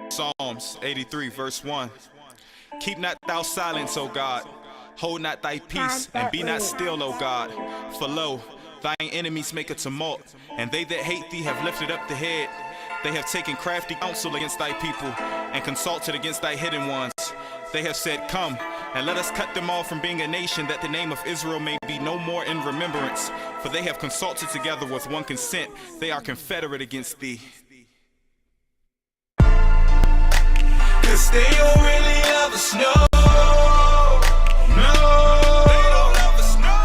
Psalms 83 verse 1. Keep not thou silence, O God. Hold not thy peace, and be not still, O God. For lo, thine enemies make a tumult, and they that hate thee have lifted up the head. They have taken crafty counsel against thy people, and consulted against thy hidden ones. They have said, Come, and let us cut them off from being a nation, that the name of Israel may be no more in remembrance. For they have consulted together with one consent. They are confederate against thee. Cause they don't really love us, no. No, they don't love us, no.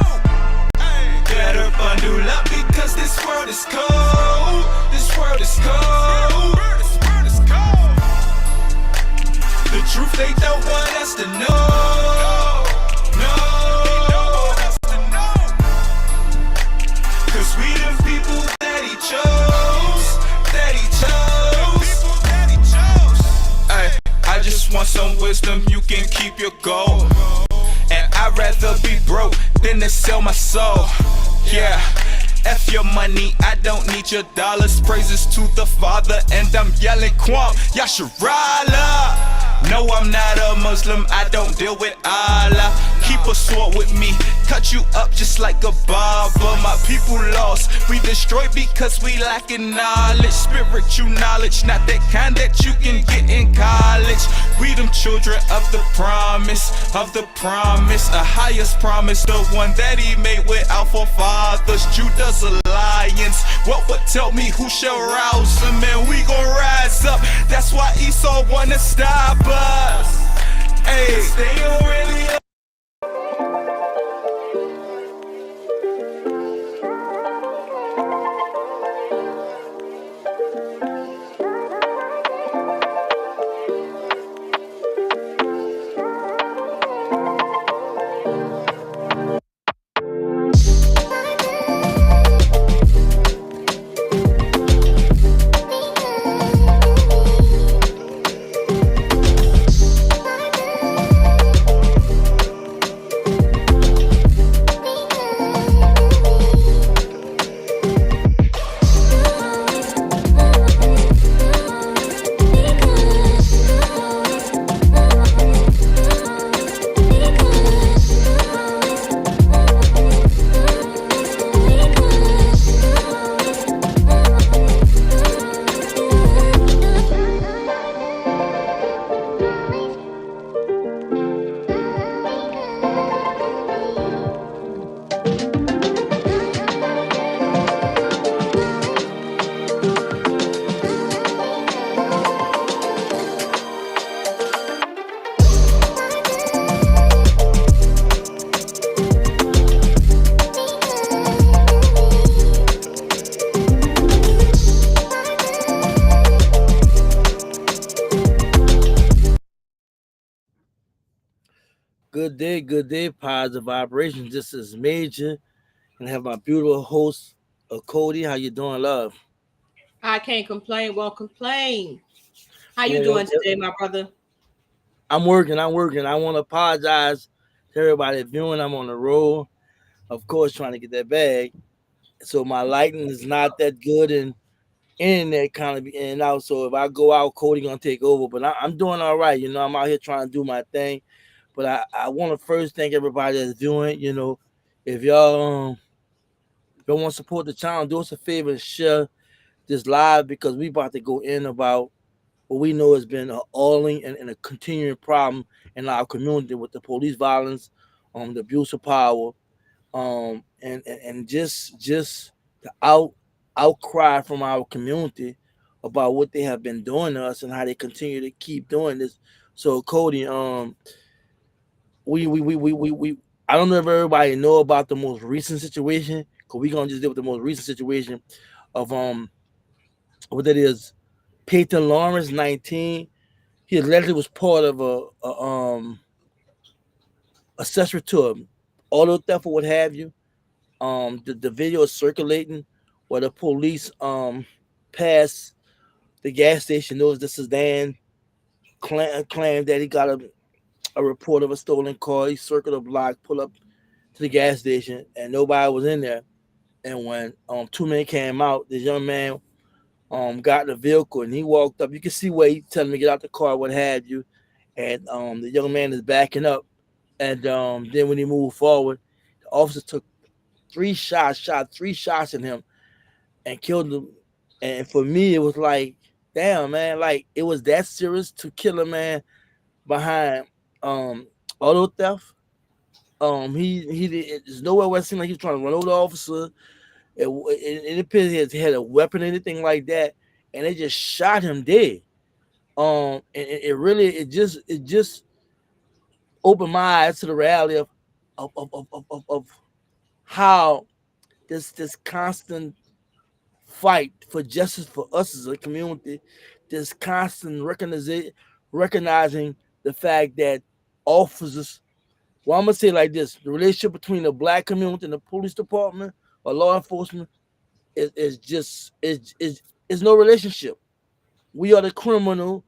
Hey. Better bundle up because this world is cold. This world is cold. This world is cold. The truth they don't want us to know. No, they don't want us to know. Cause we the people that he chose. That he chose. People that he chose. Hey. I just want some wisdom, you can keep your gold. And I'd rather be broke than to sell my soul. Yeah, F your money, I don't need your dollars. Praises to the Father, and I'm yelling Kwam Yasharala. No, I'm not a Muslim, I don't deal with Allah. Keep a sword with me, cut you up just like a barber. My people lost, we destroyed because we lacking knowledge. Spiritual knowledge, not that kind that you can get in college. We them children of the promise, a highest promise, the one that he made with our forefathers, Judah's alliance. What would tell me who shall rouse him, and we gon' rise up. That's why Esau wanna stop us. Hey, they don't really. Good day, positive vibrations. This is Major, and I have my beautiful host, Cody. How you doing, love? I can't complain. Won't complain. How you doing today, my brother? I'm working. I want to apologize to everybody viewing. I'm on the road, of course, trying to get that bag. So my lighting is not that good, and internet kind of be in and out. So if I go out, Cody gonna take over. But I'm doing all right. I'm out here trying to do my thing. But I want to first thank everybody that's doing. If y'all want to support the channel, do us a favor and share this live, because we about to go in about what we know has been an alling and a continuing problem in our community with the police violence, the abuse of power, and just the outcry from our community about what they have been doing to us and how they continue to keep doing this. So Cody, we I don't know if everybody know about the most recent situation, because we're gonna just deal with the most recent situation of what that is. Peyton Lawrence, 19. He allegedly was part of a accessory to an auto theft or what have you. The video is circulating where the police passed the gas station. Noticed the sedan, claimed that he got a report of a stolen car. He circled a block, pulled up to the gas station, and nobody was in there. And when two men came out, this young man got in the vehicle and he walked up. You can see where he telling him to get out the car, what have you. And the young man is backing up. And then when he moved forward, the officer took shot 3 shots at him and killed him. And for me, it was like, damn, man, like it was that serious to kill a man behind auto theft. There's nowhere where it seemed like he was trying to run over the officer. It appears he had a weapon or anything like that, and they just shot him dead. It really it just opened my eyes to the reality of how this constant fight for justice for us as a community, this constant recognizing the fact that officers. Well, I'm gonna say it like this: the relationship between the black community and the police department or law enforcement is just is no relationship. We are the criminal.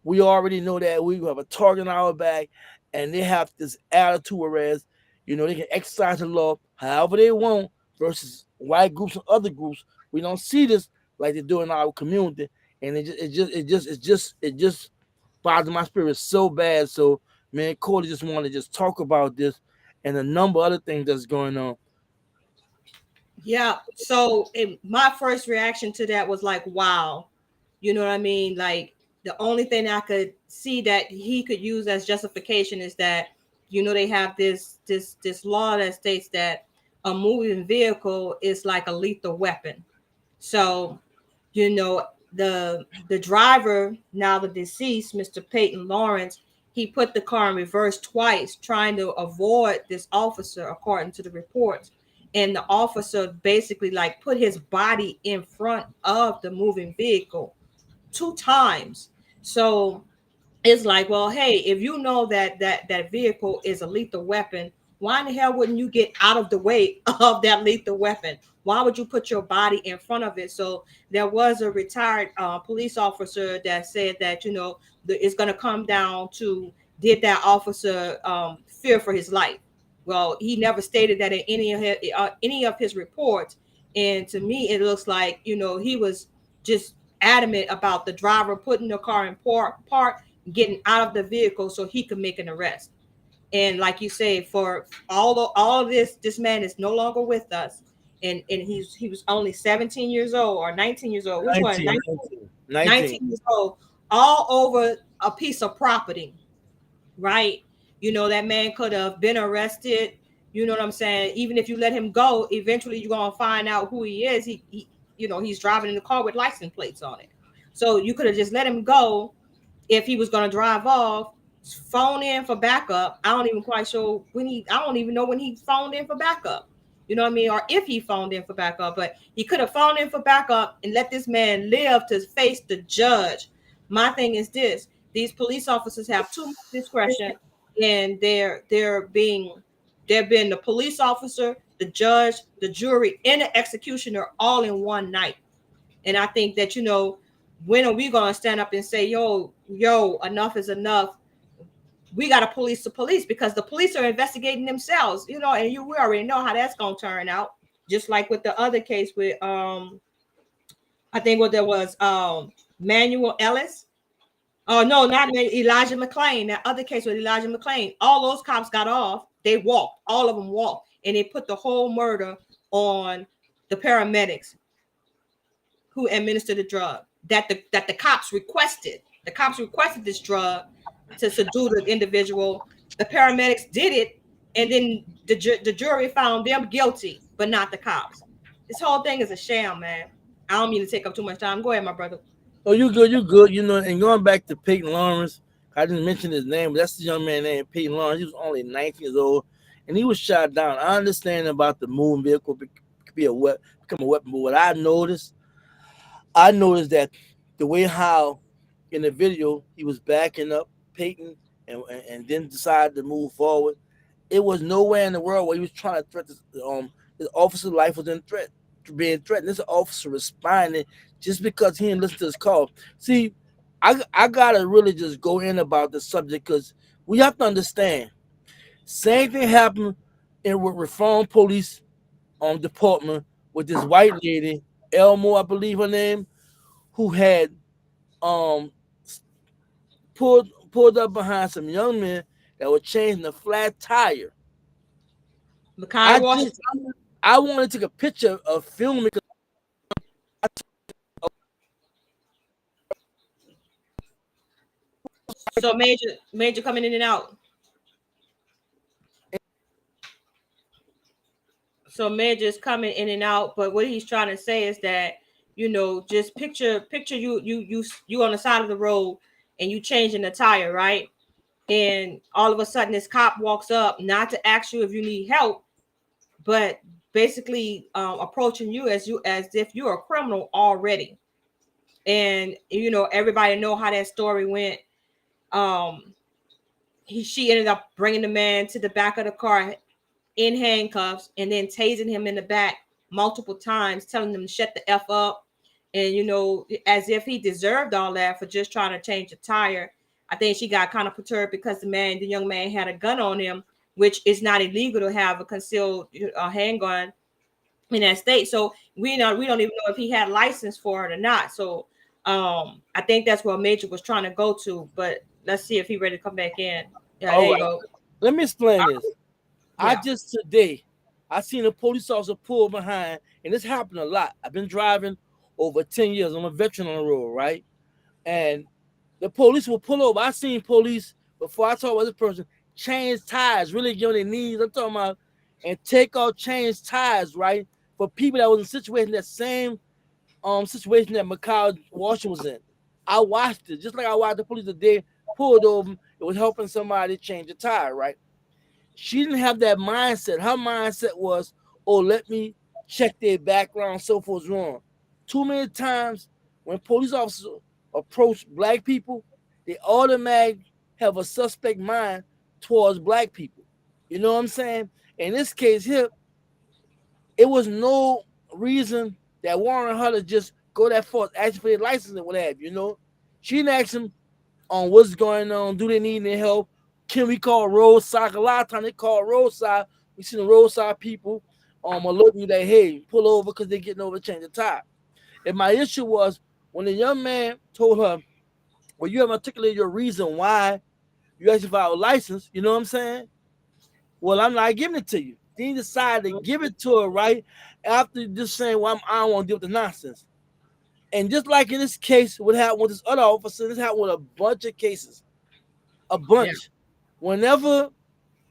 We already know that we have a target on our back, and they have this attitude whereas they can exercise the law however they want versus white groups and other groups. We don't see this like they do in our community, and it just bothers my spirit so bad. So, man, Cody just wanted to just talk about this and a number of other things that's going on. Yeah. So my first reaction to that was like, wow. You know what I mean? Like the only thing I could see that he could use as justification is that, they have this law that states that a moving vehicle is like a lethal weapon. So, you know, the driver, now the deceased, Mr. Peyton Lawrence, he put the car in reverse twice, trying to avoid this officer, according to the reports. And the officer basically like put his body in front of the moving vehicle 2 times. So it's like, well, hey, if you know that vehicle is a lethal weapon, why in the hell wouldn't you get out of the way of that lethal weapon? Why would you put your body in front of it? So there was a retired police officer that said that it's going to come down to, did that officer fear for his life? Well, he never stated that in any of his reports, and to me, it looks like he was just adamant about the driver putting the car in park, getting out of the vehicle so he could make an arrest. And like you say, for all of this man is no longer with us, and he was only 17 years old or 19 years old. Which one? 19, 19. 19 years old, all over a piece of property, right? That man could have been arrested. You know what I'm saying? Even if you let him go, eventually you're gonna find out who he is. He he's driving in the car with license plates on it. So you could have just let him go if he was gonna drive off, phone in for backup. I don't even quite sure I don't even know when he phoned in for backup. You know what I mean? Or if he phoned in for backup, but he could have phoned in for backup and let this man live to face the judge. My thing is this: these police officers have too much discretion, and they're being the police officer, the judge, the jury, and the executioner all in one night. And I think that when are we gonna stand up and say, yo, enough is enough? We got to police the police, because the police are investigating themselves, and we already know how that's gonna turn out. Just like with the other case with I think what there was Manuel Ellis. Oh no, not Elijah McClain. That other case with Elijah McClain. All those cops got off. They walked. All of them walked, and they put the whole murder on the paramedics who administered the drug that the cops requested. The cops requested this drug to subdue the individual. The paramedics did it, and then the jury found them guilty, but not the cops. This whole thing is a sham, man. I don't mean to take up too much time. Go ahead, my brother. Oh, you good, you good. And going back to Peyton Lawrence, I didn't mention his name, but that's the young man named Peyton Lawrence. He was only 19 years old, and he was shot down. I understand about the moving vehicle become a weapon, but what I noticed that the way how in the video he was backing up Peyton and then decided to move forward, it was nowhere in the world where he was trying to threaten his officer's life was being threatened. This officer responded just because he didn't listen to his call. See, I gotta really just go in about the subject because we have to understand. Same thing happened with Reform Police department with this white lady, Elmore, I believe her name. who had um pulled up behind some young men that were changing a flat tire. Makai I Washington. just I wanted to take a picture of filming. So major coming in and out. So Major's coming in and out, but what he's trying to say is that, just picture you on the side of the road and you changing the tire, right? And all of a sudden this cop walks up, not to ask you if you need help, but basically approaching you as if you're a criminal already. And everybody know how that story went. She ended up bringing the man to the back of the car in handcuffs and then tasing him in the back multiple times, telling him to shut the F up. And, as if he deserved all that for just trying to change a tire. I think she got kind of perturbed because the young man had a gun on him, which is not illegal to have a concealed handgun in that state. So we don't even know if he had license for it or not. So I think that's what Major was trying to go to. But let's see if he's ready to come back in. Yeah, All there you right, go. let me explain this. I Yeah. just today I seen a police officer pull behind, and this happened a lot. I've been driving over 10 years. I'm a veteran on the road, right? And the police will pull over. I seen police before I talk about this person change tires, really get on their knees. I'm talking about and take off change tires, right? For people that was in situation that same situation that Makai Washington was in. I watched it just like I watched the police today pulled over. It was helping somebody change a tire, right? She didn't have that mindset. Her mindset was, oh, let me check their background, so forth's wrong. Too many times when police officers approach black people, they automatically have a suspect mind towards black people. You know what I'm saying? In this case here, it was no reason that warranted her to just go that far, ask for their license and what have you. She didn't ask them on what's going on, do they need any help? Can we call roadside? A lot of times they call roadside. We see the roadside people alerting you that, hey, pull over because they're getting over to change the tire. And my issue was when the young man told her, well, you haven't articulated your reason why you actually filed a license, you know what I'm saying? Well, I'm not giving it to you. Then he decided to give it to her right after just saying, well, I don't want to deal with the nonsense. And just like in this case, what happened with this other officer, this happened with a bunch of cases. A bunch. Yeah. Whenever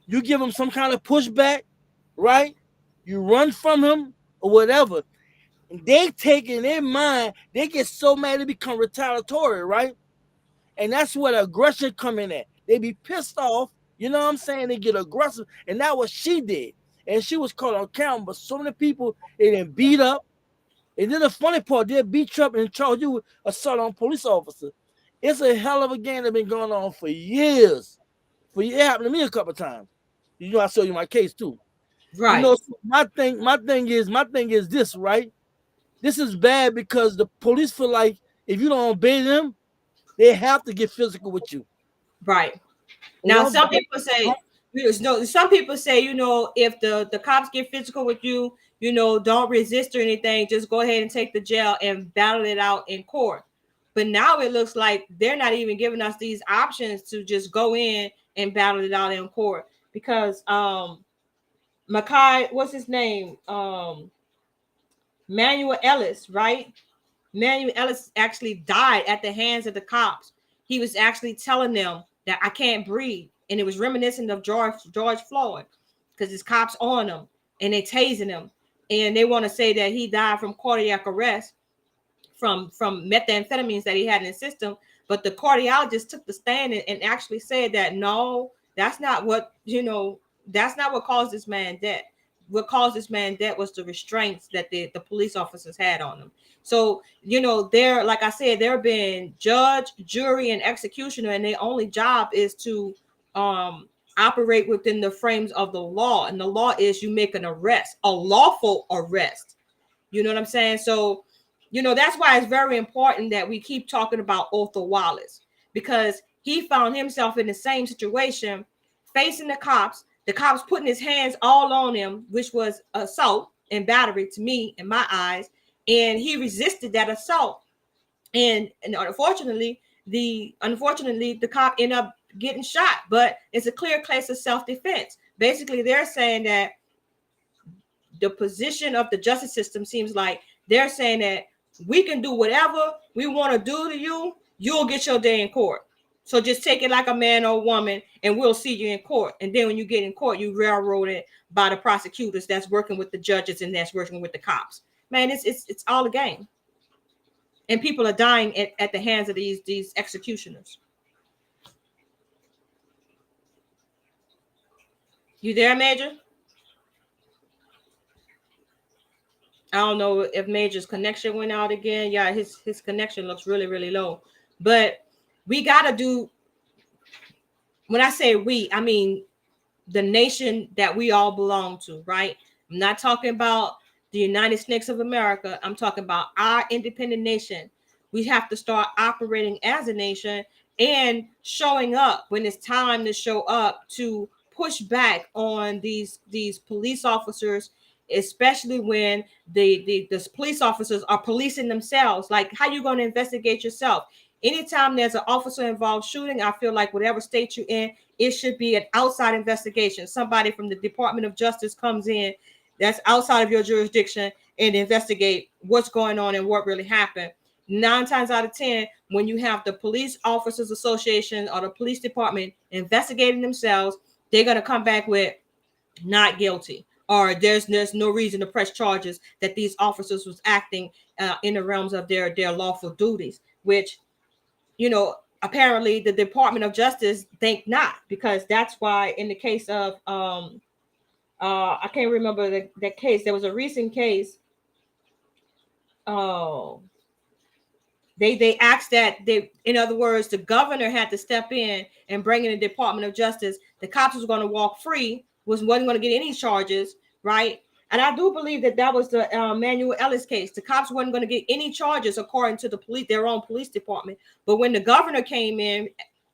you give him some kind of pushback, right? You run from him or whatever. And they take in their mind, they get so mad they become retaliatory, right? And that's where the aggression come in at. They be pissed off, you know what I'm saying? They get aggressive. And that's what she did. And she was caught on camera, but so many people, they didn't beat up. And then the funny part, they'll beat you up and charge you with assault on a police officer. It's a hell of a game that's been going on for years. It happened to me a couple of times. I show you my case too. Right. My thing is this, right? This is bad because the police feel like if you don't obey them, they have to get physical with you. Right. Now, some people say, if the cops get physical with you, don't resist or anything, just go ahead and take the jail and battle it out in court. But now it looks like they're not even giving us these options to just go in and battle it out in court because Makai, what's his name? Manuel Ellis, right? Manuel Ellis actually died at the hands of the cops. He was actually telling them that I can't breathe. And it was reminiscent of George Floyd because his cops on him and they tasing him. And they want to say that he died from cardiac arrest from methamphetamines that he had in his system. But the cardiologist took the stand and actually said that, no, that's not what caused this man death. What caused this man death was the restraints that the police officers had on him. So, they're, like I said, they're being judge, jury, and executioner, and their only job is to operate within the frames of the law. And the law is you make an arrest, a lawful arrest. You know what I'm saying? So, that's why it's very important that we keep talking about Arthur Wallace, because he found himself in the same situation, facing the cops putting his hands all on him, which was assault and battery to me, in my eyes. And he resisted that assault. And unfortunately, the cop ended up getting shot. But it's a clear case of self-defense. Basically, they're saying that the position of the justice system seems like they're saying that we can do whatever we want to do to you. You'll get your day in court. So just take it like a man or a woman, and we'll see you in court. And then when you get in court, you railroaded by the prosecutors that's working with the judges and that's working with the cops. Man, it's all a game. And people are dying at the hands of these executioners. You there, Major? I don't know if Major's connection went out again. Yeah, his connection looks really, really low. But we got to do, when I say we, I mean the nation that we all belong to, right? I'm not talking about the United States of America. I'm talking about our independent nation. We have to start operating as a nation and showing up when it's time to show up, to push back on these police officers, especially when the police officers are policing themselves. Like, how you going to investigate yourself? Anytime there's an officer involved shooting, I feel like whatever state you're in, it should be an outside investigation. Somebody from the Department of Justice comes in that's outside of your jurisdiction and investigate what's going on and what really happened. 9 times out of 10, when you have the Police Officers Association or the police department investigating themselves, they're going to come back with not guilty, or there's no reason to press charges that these officers was acting in the realms of their lawful duties, which, you know, apparently the Department of Justice think not, because that's why in the case of I can't remember that case. There was a recent case. They asked that in other words, the governor had to step in and bring in the Department of Justice. The cops was going to walk free, wasn't going to get any charges, right? And I do believe that was the Manuel Ellis case. The cops wasn't going to get any charges according to the police, their own police department. But when the governor came in,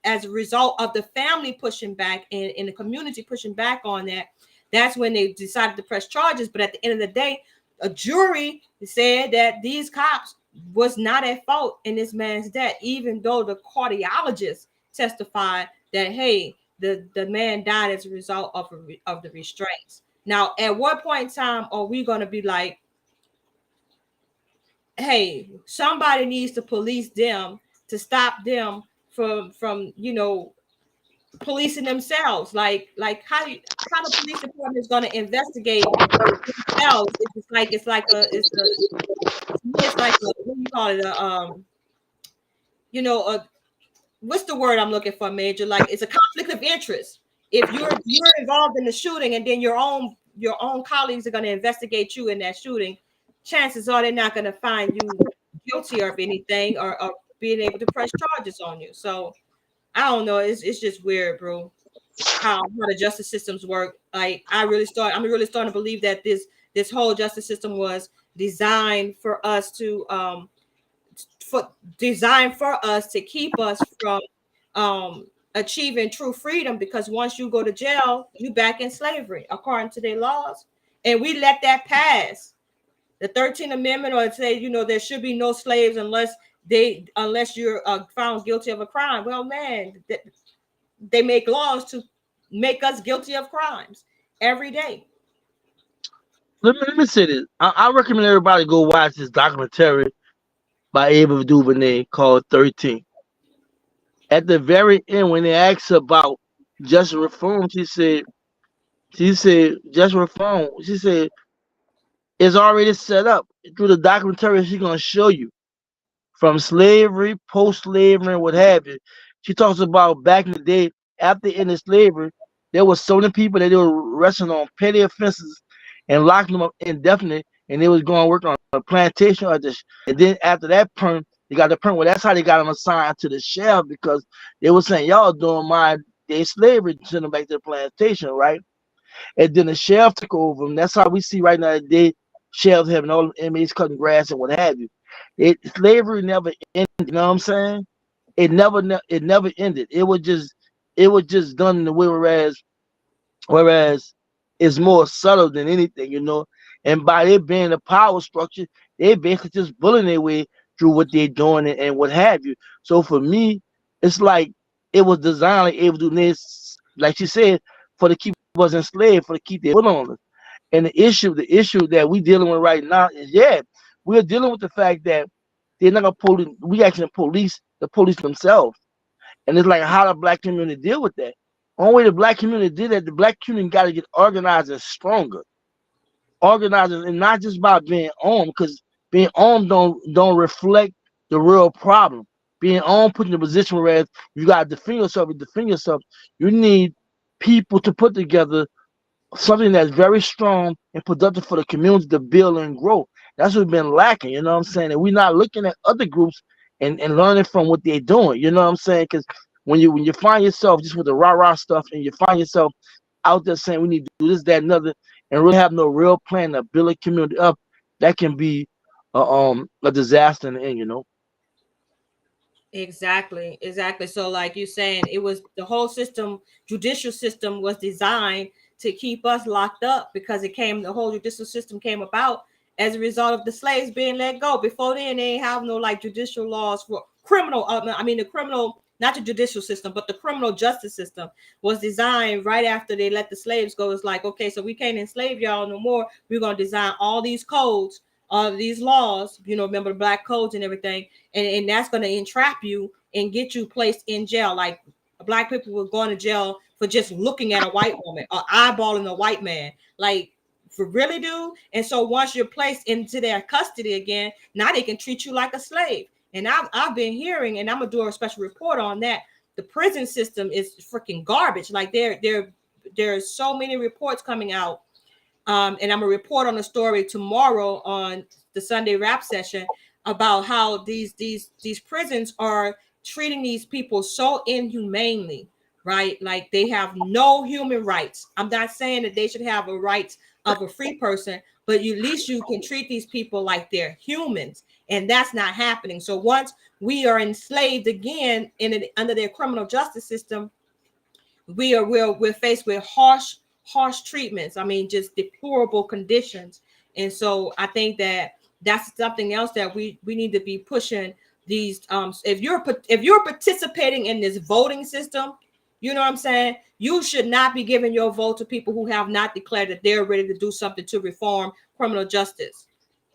as a result of the family pushing back and the community pushing back on that, that's when they decided to press charges. But at the end of the day, a jury said that these cops was not at fault in this man's death, even though the cardiologist testified that, hey, the man died as a result of the restraints. Now, at what point in time are we going to be like, hey, somebody needs to police them to stop them from you know, policing themselves? Like how the police department is going to investigate themselves? It's like what do you call it? You know, what's the word I'm looking for, Major? Like, it's a conflict of interest. If you're involved in the shooting and then your own colleagues are going to investigate you in that shooting, chances are they're not going to find you guilty of anything or being able to press charges on you. So I don't know. It's just weird, bro, how the justice systems work. Like, I'm really starting to believe that this whole justice system was designed for us to keep us from achieving true freedom, because once you go to jail, you back in slavery according to their laws. And we let that pass. The 13th Amendment, or say, you know, there should be no slaves unless you're found guilty of a crime. Well, man, they make laws to make us guilty of crimes every day. Let me say this. I recommend everybody go watch this documentary by Ava DuVernay called 13. At the very end, when they asked about just reform, she said just reform. She said it's already set up through the documentary. She's gonna show you from slavery, post-slavery, and what have you. She talks about back in the day, after the end of slavery, there was so many people that they were arresting on petty offenses and locking them up indefinitely, and they was going to work on a plantation or this. And then after that perm, they got the perm. Well, that's how they got them assigned to the sheriff, because they were saying, y'all doing my day slavery, send them back to the plantation, right? And then the sheriff took over them. That's how we see right now today, sheriffs having all the inmates cutting grass and what have you. Slavery never ended, you know what I'm saying? It never ended. It was just done in the way, whereas it's more subtle than anything, you know. And by it being a power structure, they basically just bullying their way through what they're doing and what have you. So for me, it's like it was designed like able to do this, like she said, for to keep us enslaved, for to keep their foot on us. And the issue that we dealing with right now is, yeah, we're dealing with the fact that they're not gonna police. We actually police the police themselves, and it's like how the black community deal with that. Only way the black community did that, the black community got to get organized and stronger, organizing, and not just by being armed, because being armed don't reflect the real problem. Being armed put in a position where you gotta defend yourself. You defend yourself. You need people to put together something that's very strong and productive for the community to build and grow. That's what's been lacking, you know what I'm saying? And we're not looking at other groups and learning from what they're doing, you know what I'm saying? Because when you find yourself just with the rah-rah stuff and you find yourself out there saying we need to do this, that, and other, and really have no real plan to build a community up, that can be a disaster in the end, you know? Exactly. So like you saying, it was the whole system, judicial system was designed to keep us locked up because the whole judicial system came about as a result of the slaves being let go. Before then, they ain't have no like judicial laws for criminal. The criminal, not the judicial system, but the criminal justice system was designed right after they let the slaves go. It's like, okay, so we can't enslave y'all no more. We're going to design all these codes, these laws, remember the black codes and everything. And that's going to entrap you and get you placed in jail. Like black people were going to jail for just looking at a white woman or eyeballing a white man. Like, for really, dude. And so once you're placed into their custody again, now they can treat you like a slave. And I've been hearing, and I'm gonna do a special report on that. The prison system is freaking garbage. Like there's so many reports coming out. And I'm gonna report on the story tomorrow on the Sunday rap session about how these prisons are treating these people so inhumanely, right? Like they have no human rights. I'm not saying that they should have a right of a free person, but at least you can treat these people like they're humans, and that's not happening. So once we are enslaved again under their criminal justice system, we're faced with harsh treatments. I mean, just deplorable conditions. And so I think that that's something else that we need to be pushing these. If you're participating in this voting system, you know what I'm saying? You should not be giving your vote to people who have not declared that they're ready to do something to reform criminal justice,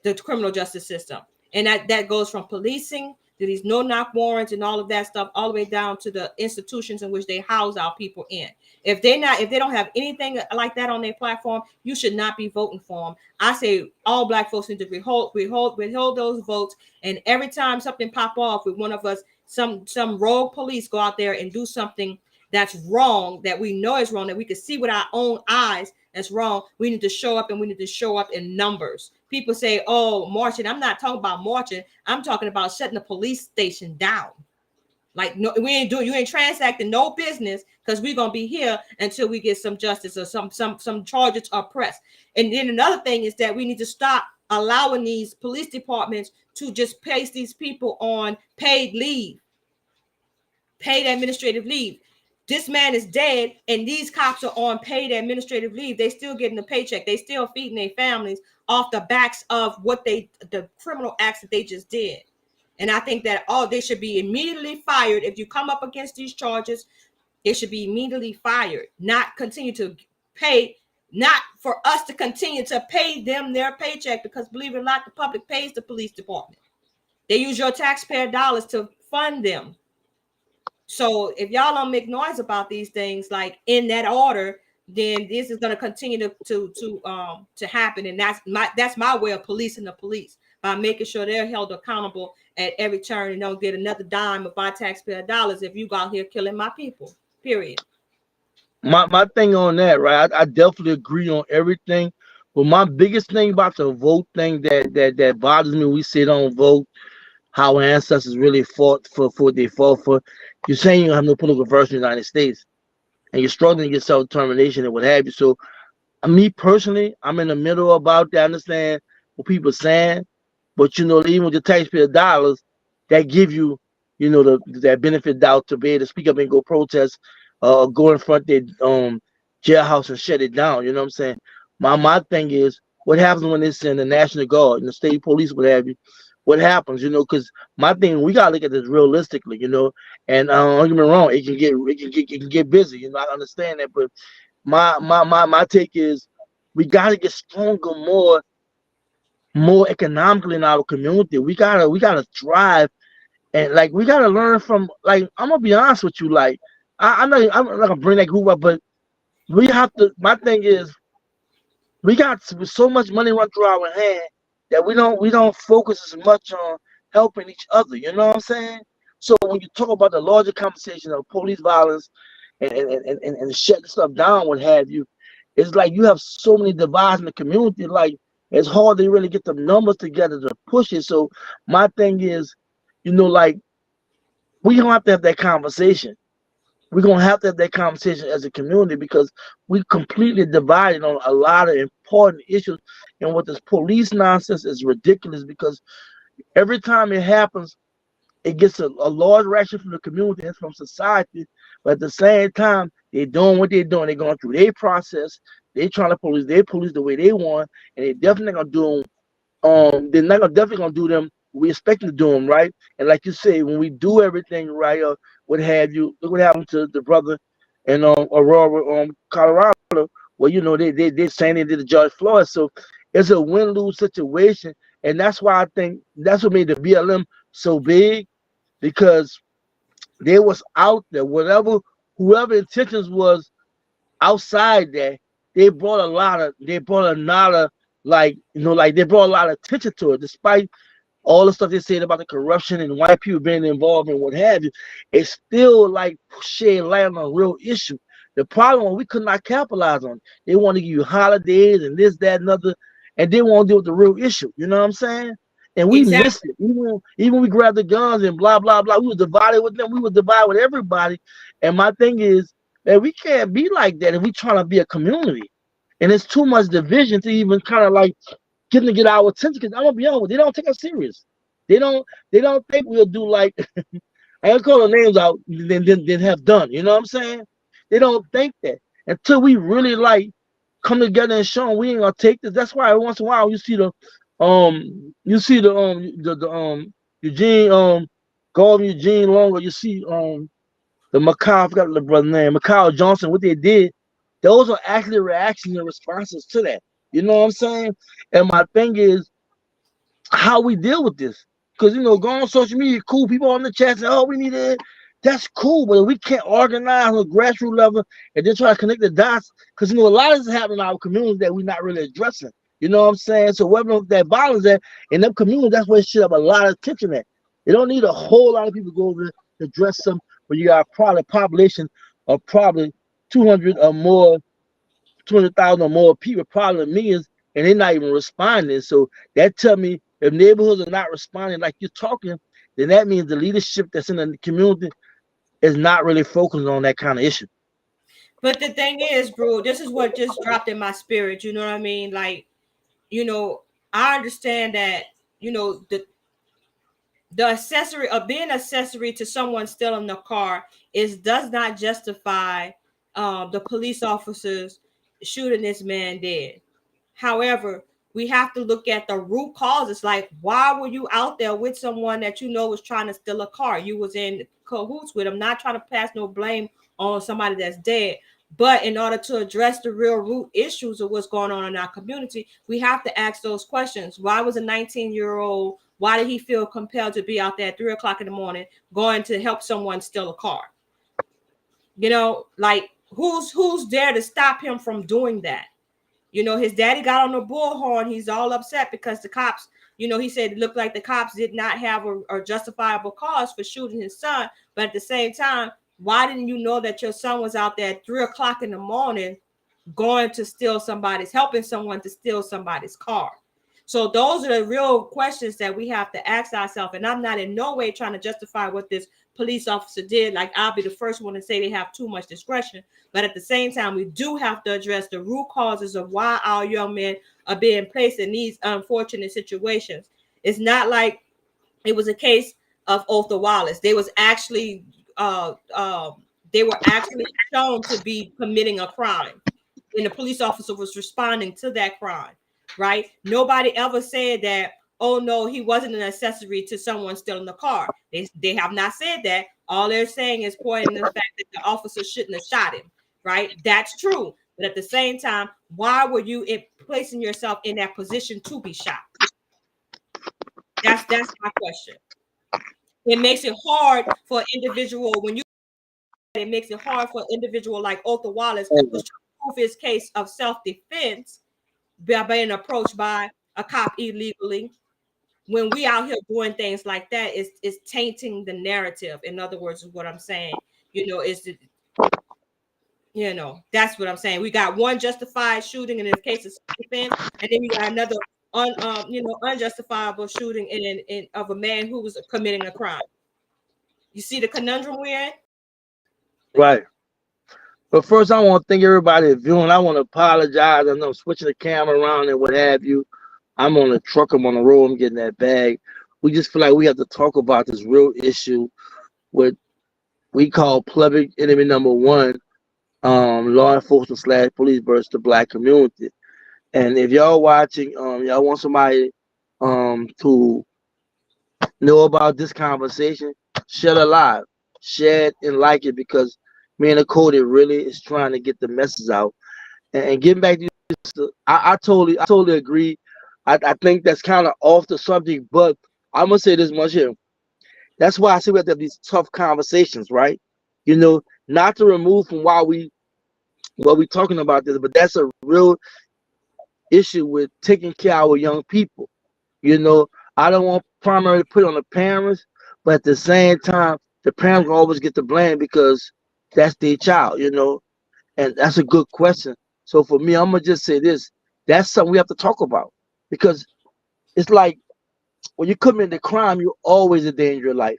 the criminal justice system. And that goes from policing to these no-knock warrants and all of that stuff, all the way down to the institutions in which they house our people in. If they don't have anything like that on their platform, you should not be voting for them. I say all black folks need to withhold those votes. And every time something pop off with one of us, some rogue police go out there and do something that's wrong, that we know is wrong, that we can see with our own eyes that's wrong, we need to show up, and we need to show up in numbers. People say, oh, marching. I'm not talking about marching. I'm talking about shutting the police station down. Like, no, you ain't transacting no business, because we're going to be here until we get some justice or some charges are pressed. And then another thing is that we need to stop allowing these police departments to just place these people on paid administrative leave. This man is dead, and these cops are on paid administrative leave. They still getting a paycheck. They still feeding their families off the backs of the criminal acts that they just did. And I think that they should be immediately fired. If you come up against these charges, they should be immediately fired, not continue to pay, not for us to continue to pay them their paycheck, because believe it or not, the public pays the police department. They use your taxpayer dollars to fund them. So if y'all don't make noise about these things, like in that order, then this is going to continue to happen. And that's my way of policing the police, by making sure they're held accountable at every turn and don't get another dime of my taxpayer dollars if you go out here killing my people, period. My thing on that, right? I definitely agree on everything. But my biggest thing about the vote thing that bothers me when we sit on vote, how our ancestors really fought for what they fought for. You're saying you don't have no political version in the United States, and you're struggling to get self-determination and what have you. So, me personally, I'm in the middle about that. I understand what people are saying, but even with the taxpayer dollars, that give you, that benefit doubt to be able to speak up and go protest, go in front of the jailhouse and shut it down. You know what I'm saying? My thing is, what happens when it's in the National Guard and the state police, what have you? what happens, because my thing, we gotta look at this realistically, and don't get me wrong, it can get busy, I understand that, but my take is we gotta get stronger, more economically in our community. We gotta thrive, and like we gotta learn from, like, I'm gonna be honest with you, like I'm not gonna bring that group up, but we have to. My thing is we got so much money run through our hand that we don't focus as much on helping each other. You know what I'm saying? So when you talk about the larger conversation of police violence and shutting stuff down, what have you, it's like you have so many divides in the community. Like it's hard to really get the numbers together to push it. So my thing is, like we don't have to have that conversation. We're gonna have to have that conversation as a community because we completely divided on a lot of important issues. And what this police nonsense is ridiculous because every time it happens, it gets a large reaction from the community and from society. But at the same time, they're doing what they're doing. They're going through their process. They're trying to police their police the way they want, and they're definitely gonna do they're not gonna definitely gonna do them. We expect them to do them right, and like you say, when we do everything right, or what have you, look what happened to the brother in Aurora, Colorado. Well, they saying they did the George Floyd, so it's a win lose situation, and that's why I think that's what made the BLM so big because they was out there, whoever intentions was outside that, they brought a lot of like they brought a lot of attention to it, despite all the stuff they said about the corruption and white people being involved and what have you. It's still like shed light on a real issue. The problem was we could not capitalize on it. They want to give you holidays and this, that, and other, and they won't deal with the real issue. You know what I'm saying? And we missed Exactly. it. Even we grabbed the guns and blah blah blah. We were divided with them. We were divided with everybody. And my thing is that we can't be like that if we trying to be a community. And it's too much division to even kind of like getting to get our attention. Because I'm gonna be honest with you, they don't take us serious. They don't think we'll do like I ain't call the names out than have done. You know what I'm saying? They don't think that until we really like come together and show them we ain't gonna take this. That's why every once in a while you see the Eugene Gordon Eugene Longer, you see the Macau, I forgot the brother's name, Macau Johnson, what they did, those are actually reactions and responses to that. You know what I'm saying? And my thing is how we deal with this. Because go on social media, cool people on the chat say, "Oh, we need it." That's cool, but if we can't organize on a grassroots level and then try to connect the dots, because a lot of this is happening in our communities that we're not really addressing. You know what I'm saying? So whether that violence at in them communities, that's where it should have a lot of attention at. You don't need a whole lot of people to go over to address some when you got probably a population of probably 200 or more, 200,000 or more people, probably millions, and they're not even responding. So that tell me if neighborhoods are not responding like you're talking, then that means the leadership that's in the community is not really focused on that kind of issue. But the thing is, bro, this is what just dropped in my spirit. You know what I mean? Like, I understand that, the accessory of being accessory to someone stealing the car does not justify the police officers shooting this man dead. However, we have to look at the root causes. Like, why were you out there with someone that was trying to steal a car? You was in cahoots with him. Not trying to pass no blame on somebody that's dead, but in order to address the real root issues of what's going on in our community, we have to ask those questions. Why was a 19-year-old? Why did he feel compelled to be out there at 3 o'clock in the morning going to help someone steal a car? Like who's there to stop him from doing that? His daddy got on the bullhorn. He's all upset because the cops, he said it looked like the cops did not have a justifiable cause for shooting his son. But at the same time, why didn't you know that your son was out there at 3 o'clock in the morning going to helping someone to steal somebody's car? So those are the real questions that we have to ask ourselves. And I'm not in no way trying to justify what this police officer did. Like, I'll be the first one to say they have too much discretion. But at the same time, we do have to address the root causes of why our young men are being placed in these unfortunate situations. It's not like it was a case of Otha Wallace. They were actually shown to be committing a crime, and the police officer was responding to that crime. Right? Nobody ever said that, oh no, he wasn't an accessory to someone stealing the car. They have not said that. All they're saying is pointing to the fact that the officer shouldn't have shot him, right? That's true. But at the same time, why were you placing yourself in that position to be shot? That's my question. It makes it hard for an individual when you. It makes it hard for an individual like Otha Wallace, who's trying to prove his case of self-defense by being approached by a cop illegally. When we out here doing things like that, it's tainting the narrative. In other words, is what I'm saying. That's what I'm saying. We got one justified shooting in the case of self-defense, and then we got another unjustifiable shooting in of a man who was committing a crime. You see the conundrum we're in? Right. But first, I want to thank everybody viewing. I want to apologize. I know I'm switching the camera around and what have you. I'm on the truck. I'm on the road. I'm getting that bag. We just feel like we have to talk about this real issue with we call public enemy number one, law enforcement / police versus the black community. And if y'all watching, y'all want somebody to know about this conversation, share it live, share it and like it, because me and the Cody really is trying to get the message out. And getting back to you, I totally agree. I think that's kind of off the subject, but I'm gonna say this much here. That's why I say we have to have these tough conversations, right? Not to remove from what we talking about this, but that's a real issue with taking care of our young people. I don't want primarily to put on the parents, but at the same time, the parents will always get the blame because that's their child, and that's a good question. So for me, I'm gonna just say this: that's something we have to talk about, because it's like when you commit the crime, you're always in danger of life.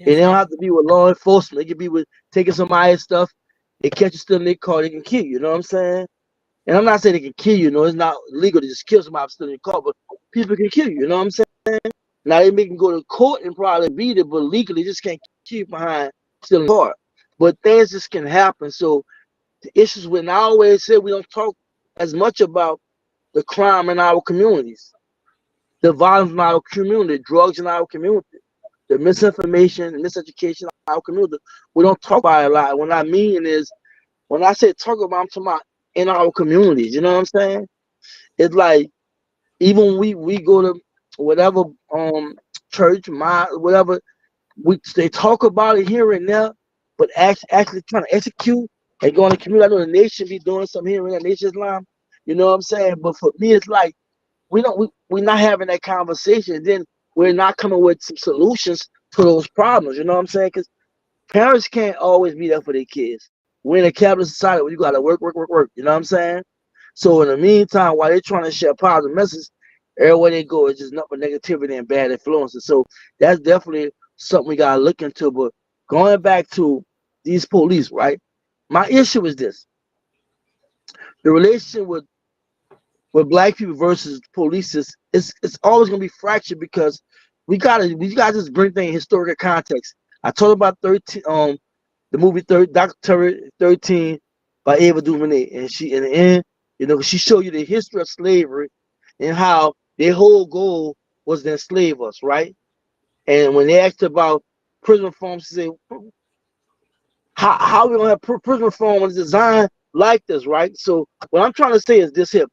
And it don't have to be with law enforcement. It could be with taking somebody's stuff. They catch you stealing their car, they can kill you. You know what I'm saying? And I'm not saying they can kill you. It's not legal to just kill somebody stealing your car, but people can kill you. You know what I'm saying? Now they can go to court and probably beat it, but legally just can't keep you behind stealing a car. But things just can happen. So the issues when I always say we don't talk as much about the crime in our communities, the violence in our community, drugs in our community, the misinformation and miseducation in our community. We don't talk about it a lot. What I mean is, when I say talk about, I'm talking about in our communities. You know what I'm saying? It's like even we go to whatever church, whatever, they talk about it here and there, but actually trying to execute and go in the community. I know the nation be doing something here in the nation's line. You know what I'm saying? But for me, it's like we're not having that conversation. Then we're not coming with some solutions to those problems. You know what I'm saying? Because parents can't always be there for their kids. We're in a capitalist society where you gotta work. You know what I'm saying? So in the meantime, while they're trying to share positive messages, everywhere they go is just nothing but negativity and bad influences. So that's definitely something we gotta look into. But going back to these police, right? My issue is this: the relationship with black people versus police it's always gonna be fractured, because we gotta just bring things in historical context. I told about 13 the movie Dr. 13 by Ava DuVernay, and she in the end, she showed you the history of slavery and how their whole goal was to enslave us, right? And when they asked about prison reform, she said, how we gonna have prison reform when it's designed like this, right? So what I'm trying to say is this here,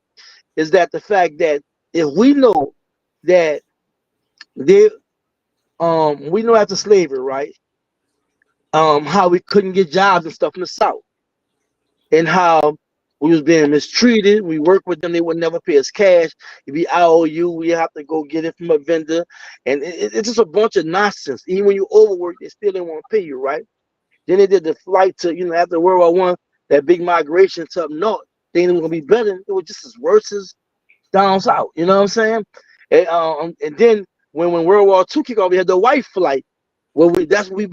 is that the fact that if we know that they we know after slavery, right? How we couldn't get jobs and stuff in the South, and how we was being mistreated. We worked with them, they would never pay us cash. If we IOU, we have to go get it from a vendor, and it's just a bunch of nonsense. Even when you overwork, they still didn't want to pay you, right? Then they did the flight to, after World War I, that big migration to up north. Thinking it was gonna be better. It was just as worse as down south. You know what I'm saying? And then when World War II kicked off, we had the white flight. Well, that's what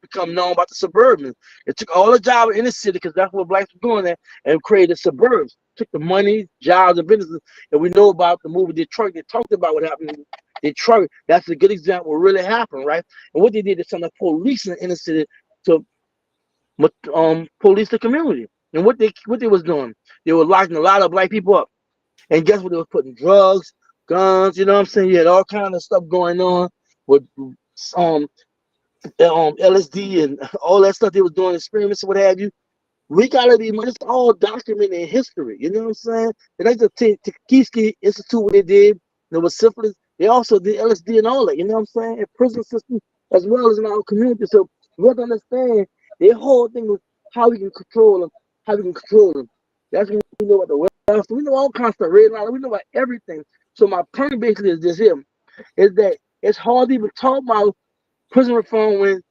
become known about the suburban. It took all the jobs in the city, because that's what blacks were doing there, and created suburbs. Took the money, jobs, and businesses. And we know about the movie Detroit. They talked about what happened in Detroit. That's a good example of what really happened, right? And what they did is send the police in the inner city to police the community. And what they was doing, they were locking a lot of black people up. And guess what? They were putting drugs, guns. You know what I'm saying? You had all kind of stuff going on with um LSD and all that stuff they was doing, experiments and what have you. We gotta be. It's all documented in history. You know what I'm saying? And that's the Tuskegee Institute what they did. There was syphilis. They also did LSD and all that. You know what I'm saying? In prison system as well as in our community. So we have to understand their whole thing was how we can control them. How we can control them. That's when we know about the wealth. We know all kinds of stuff. Red line. We know about everything. So my point basically is this here: is that it's hard to even talk about prison reform when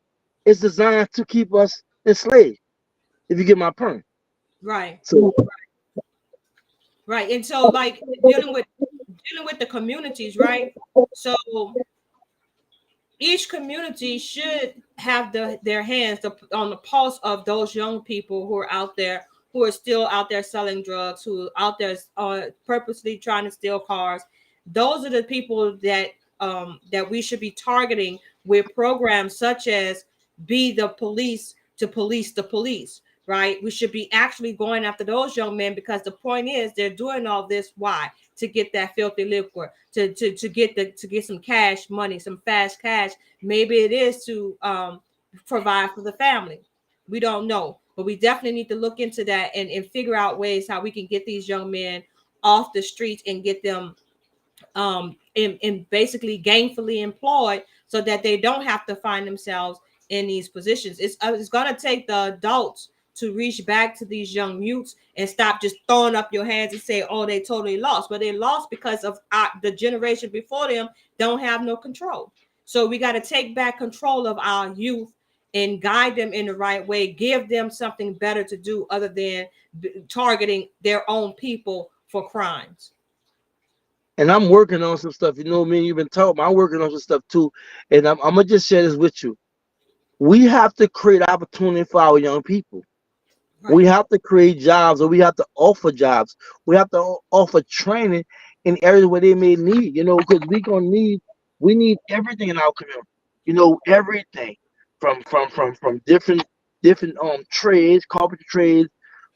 it's designed to keep us enslaved. If you get my point. Right. So Right. And so like dealing with the communities, right? So each community should have their hands on the pulse of those young people who are out there, who are still out there selling drugs, who are out there purposely trying to steal cars. Those are the people that we should be targeting with programs such as Be the Police to Police the Police. Right? We should be actually going after those young men, because the point is they're doing all this. Why? To get that filthy liquor, to get some cash money, some fast cash. Maybe it is to provide for the family. We don't know, but we definitely need to look into that and figure out ways how we can get these young men off the streets and get them in basically gainfully employed, so that they don't have to find themselves in these positions. It's going to take the adults to reach back to these young youths and stop just throwing up your hands and say, oh, they totally lost. But they lost because of the generation before them don't have no control. So we got to take back control of our youth and guide them in the right way, give them something better to do other than targeting their own people for crimes. and I'm working on some stuff. You know me, you've been talking. I'm working on some stuff too, and I'm gonna just share this with you. We have to create opportunity for our young people. We Right. have to create jobs, or we have to offer jobs. We have to offer training in areas where they may need. You know, because we need everything in our community. You know, everything from different trades, carpentry trades,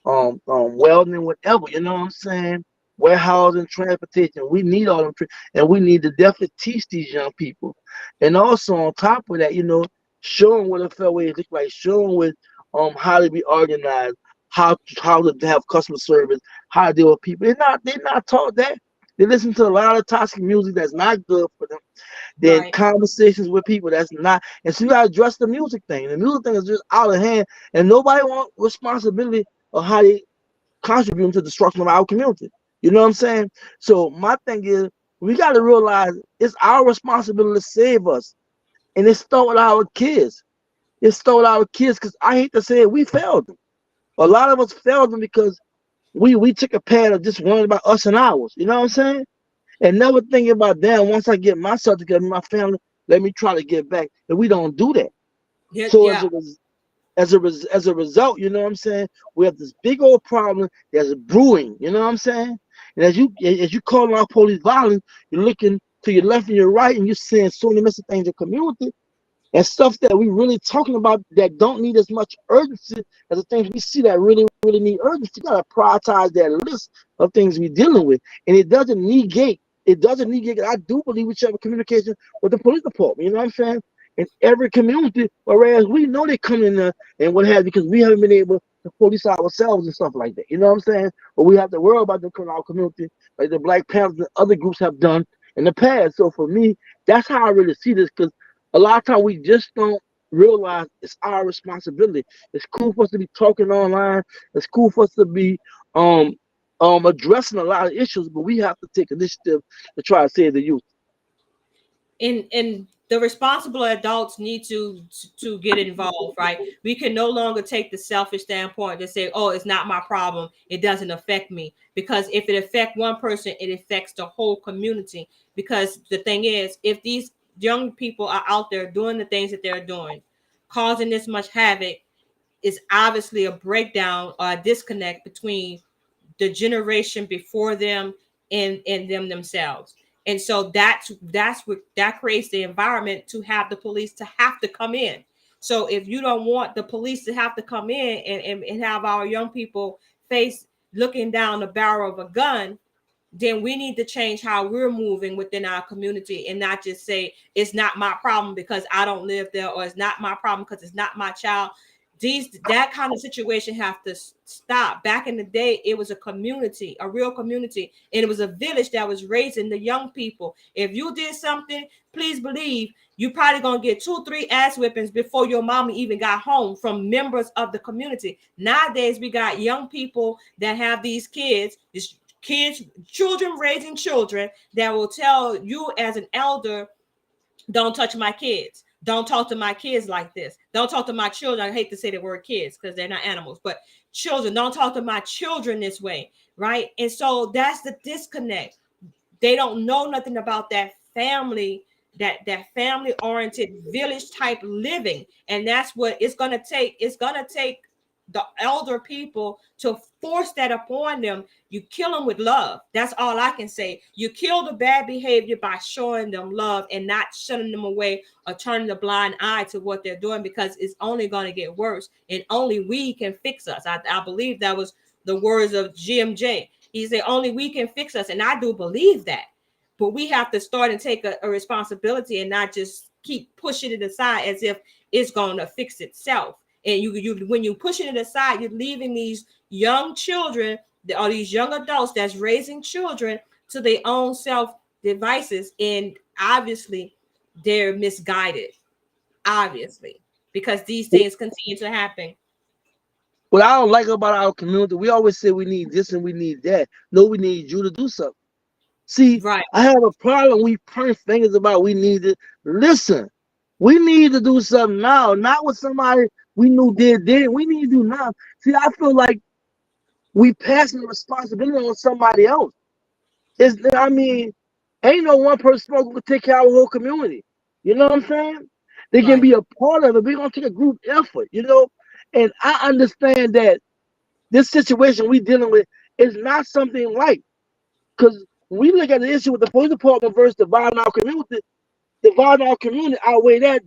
welding, whatever. You know what I'm saying? Warehousing, transportation. We need all them, and we need to definitely teach these young people. And also on top of that, you know, show them what a fair wage look like. Show them what how to be organized, how to have customer service, how to deal with people. They're not taught that. They listen to a lot of toxic music that's not good for them. Then Right. conversations with people that's not, and so you gotta address the music thing. The music thing is just out of hand, and nobody want responsibility of how they contribute to the destruction of our community. You know what I'm saying? So my thing is, we gotta realize it's our responsibility to save us, and it start with our kids. It start with our kids, because I hate to say it, we failed them. A lot of us failed them because we took a path of just worrying about us and ours. You know what I'm saying? And never thinking about, damn, once I get myself together, my family, let me try to get back. And we don't do that. Yeah. So Yeah. as a result, you know what I'm saying, we have this big old problem that's brewing. You know what I'm saying? And as you calling out police violence, you're looking to your left and your right, and you're seeing so many messy things in the community and stuff that we really talking about that don't need as much urgency as the things we see that really, really need urgency. You gotta prioritize that list of things we're dealing with. And it doesn't negate, I do believe we should have communication with the police department, you know what I'm saying? In every community, whereas we know they come in there and what have you, because we haven't been able to police ourselves and stuff like that. You know what I'm saying? But we have to worry about them coming in our community, like the Black Panthers and other groups have done in the past. So for me, that's how I really see this, because a lot of times we just don't realize it's our responsibility. It's cool for us to be talking online. It's cool for us to be um addressing a lot of issues, but we have to take initiative to try to save the youth. And the responsible adults need to get involved, right? We can no longer take the selfish standpoint to say, oh, it's not my problem, it doesn't affect me, because if it affects one person, it affects the whole community. Because the thing is, if these young people are out there doing the things that they're doing, causing this much havoc, is obviously a breakdown or a disconnect between the generation before them and them themselves. And so that's what that creates the environment to have the police to have to come in. So if you don't want the police to have to come in and have our young people face looking down the barrel of a gun, then we need to change how we're moving within our community and not just say it's not my problem because I don't live there, or it's not my problem because it's not my child. That kind of situation have to stop. Back in the day, it was a community, a real community, and it was a village that was raising the young people. If you did something, please believe you probably gonna get 2-3 ass whippings before your mama even got home from members of the community. Nowadays, we got young people that have these children raising children that will tell you as an elder, don't touch my kids. Don't talk to my kids like this. Don't talk to my children. I hate to say the word kids because they're not animals, but children. Don't talk to my children this way, right? And so that's the disconnect. They don't know nothing about that family, that family oriented village type living, and that's what it's gonna take. It's gonna take the elder people to force that upon them. You kill them with love. That's all I can say. You kill the bad behavior by showing them love and not shutting them away or turning a blind eye to what they're doing, because it's only going to get worse, and only we can fix us. I believe that was the words of GMJ. He said only we can fix us, and I do believe that. But we have to start and take a responsibility and not just keep pushing it aside as if it's going to fix itself. And you when you pushing it aside, you're leaving these young children or these young adults that's raising children to their own self devices, and obviously they're misguided, obviously, because these things continue to happen. What I don't like about our community, we always say we need this and we need that. No, we need you to do something. See, Right, I have a problem. We point fingers about we need to listen. We need to do something now, not with somebody we knew did then. We need to do now. See, I feel like we passing the responsibility on somebody else. I mean, ain't no one person who can take care of the whole community. You know what I'm saying? They can right, be a part of it. We're gonna take a group effort, you know. And I understand that this situation we dealing with is not something light. Because when we look at the issue with the police department versus dividing our community outweigh that,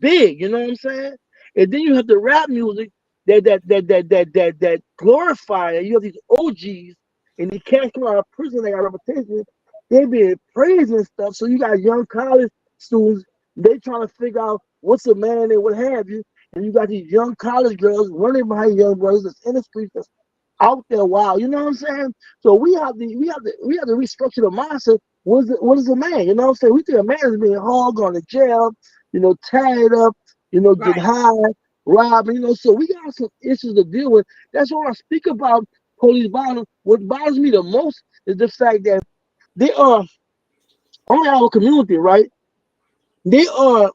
big. You know what I'm saying? And then you have the rap music that glorify it. You have these OGs and these cats come out of prison. They got reputation. They being praised and stuff. So you got young college students. They trying to figure out what's a man and what have you. And you got these young college girls running behind young brothers that's in the streets, that's out there wild. You know what I'm saying? So we have to restructure the mindset. What is a man? You know what I'm saying? We think a man is being hung, gone to jail, tied up, get right. high, robbed, so we got some issues to deal with. That's why I speak about police violence. What bothers me the most is the fact that they are on our community, right? They are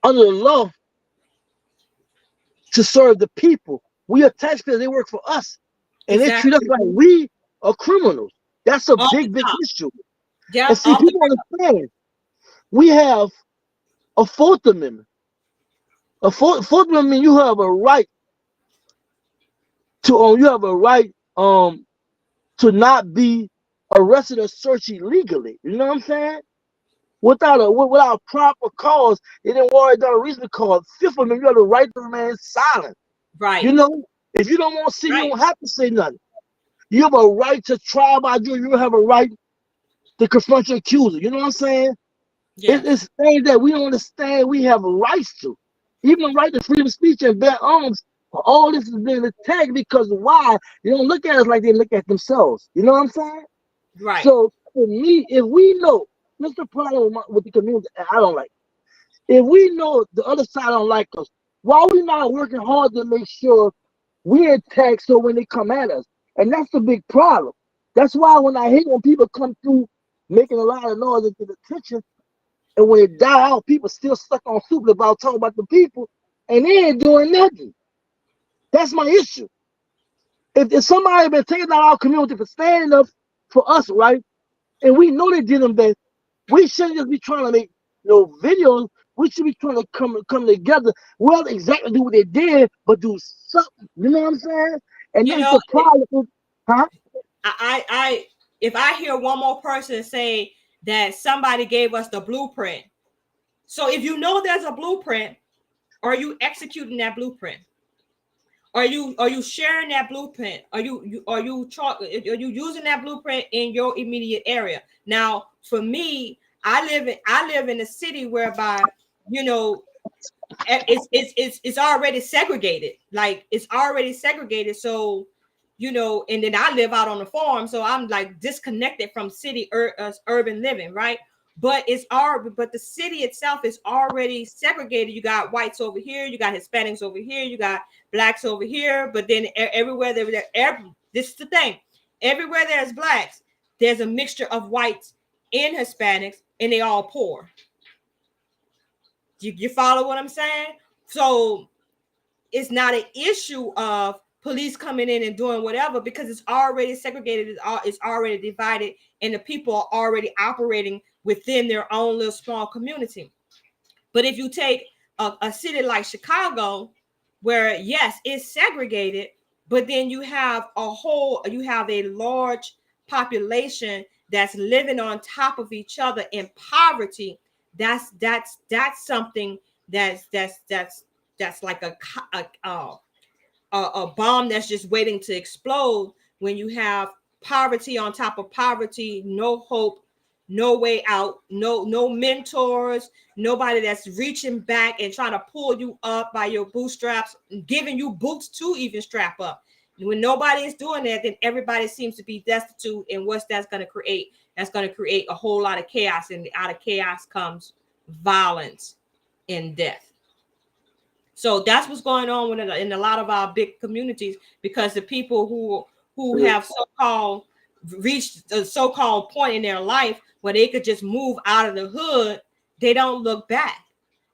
under the law to serve the people. We are taxpayers, they work for us. And they treat us Exactly. like we are criminals. That's a Off the big top. issue. And Yep, see, off the people understand we have a Fourth Amendment. A Fourth Amendment, you have a right to not be arrested or searched illegally. You know what I'm saying? Without proper cause, they didn't worry about a reasonable cause. Fifth Amendment, you have the right to remain silent. right, You know, if you don't want to say, you right. don't have to say nothing. You have a right to trial by jury. You have a right to confront your accuser. You know what I'm saying? Yes. It's things that we don't understand we have rights to. Even the right to freedom of speech and bear arms. All this is being attacked because why? They don't look at us like they look at themselves. You know what I'm saying? Right. So for me, if we know, that's the problem with the community I don't like. If we know the other side don't like us, why are we not working hard to make sure we're intact so when they come at us? And that's the big problem. That's why when I hate when people come through making a lot of noise and get attention, and when it die out, people still stuck on stupid about talking about the people, and they ain't doing nothing. That's my issue. If somebody been taking out our community for standing up for us, right, and we know they did them bad, we shouldn't just be trying to make videos. We should be trying to come together. Well, exactly do what they did, but do something. You know what I'm saying? And You that's know, the problem. Huh? I if I hear one more person say that somebody gave us the blueprint. So if you know there's a blueprint, are you executing that blueprint? Are you sharing that blueprint? Are you using that blueprint in your immediate area? Now, for me, I live in a city whereby, you know, it's already segregated. Like, it's already segregated. So, you know, and then I live out on the farm, so I'm like disconnected from city urban living, right? But the city itself is already segregated. You got whites over here, you got Hispanics over here, you got blacks over here. But then everywhere this is the thing, everywhere there's blacks, there's a mixture of whites and Hispanics, and they all poor. You follow what I'm saying? So it's not an issue of police coming in and doing whatever, because it's already segregated, it's already divided, and the people are already operating within their own little small community. But if you take a city like Chicago, where yes, it's segregated, but then you have a large population that's living on top of each other in poverty. That's something that's like a bomb that's just waiting to explode, when you have poverty on top of poverty, no hope, no way out, no mentors, nobody that's reaching back and trying to pull you up by your bootstraps, giving you boots to even strap up. When nobody is doing that, then everybody seems to be destitute. And what's that's going to create? That's going to create a whole lot of chaos, and out of chaos comes violence and death. So that's what's going on in a lot of our big communities, because the people who have so-called reached a so-called point in their life where they could just move out of the hood, they don't look back.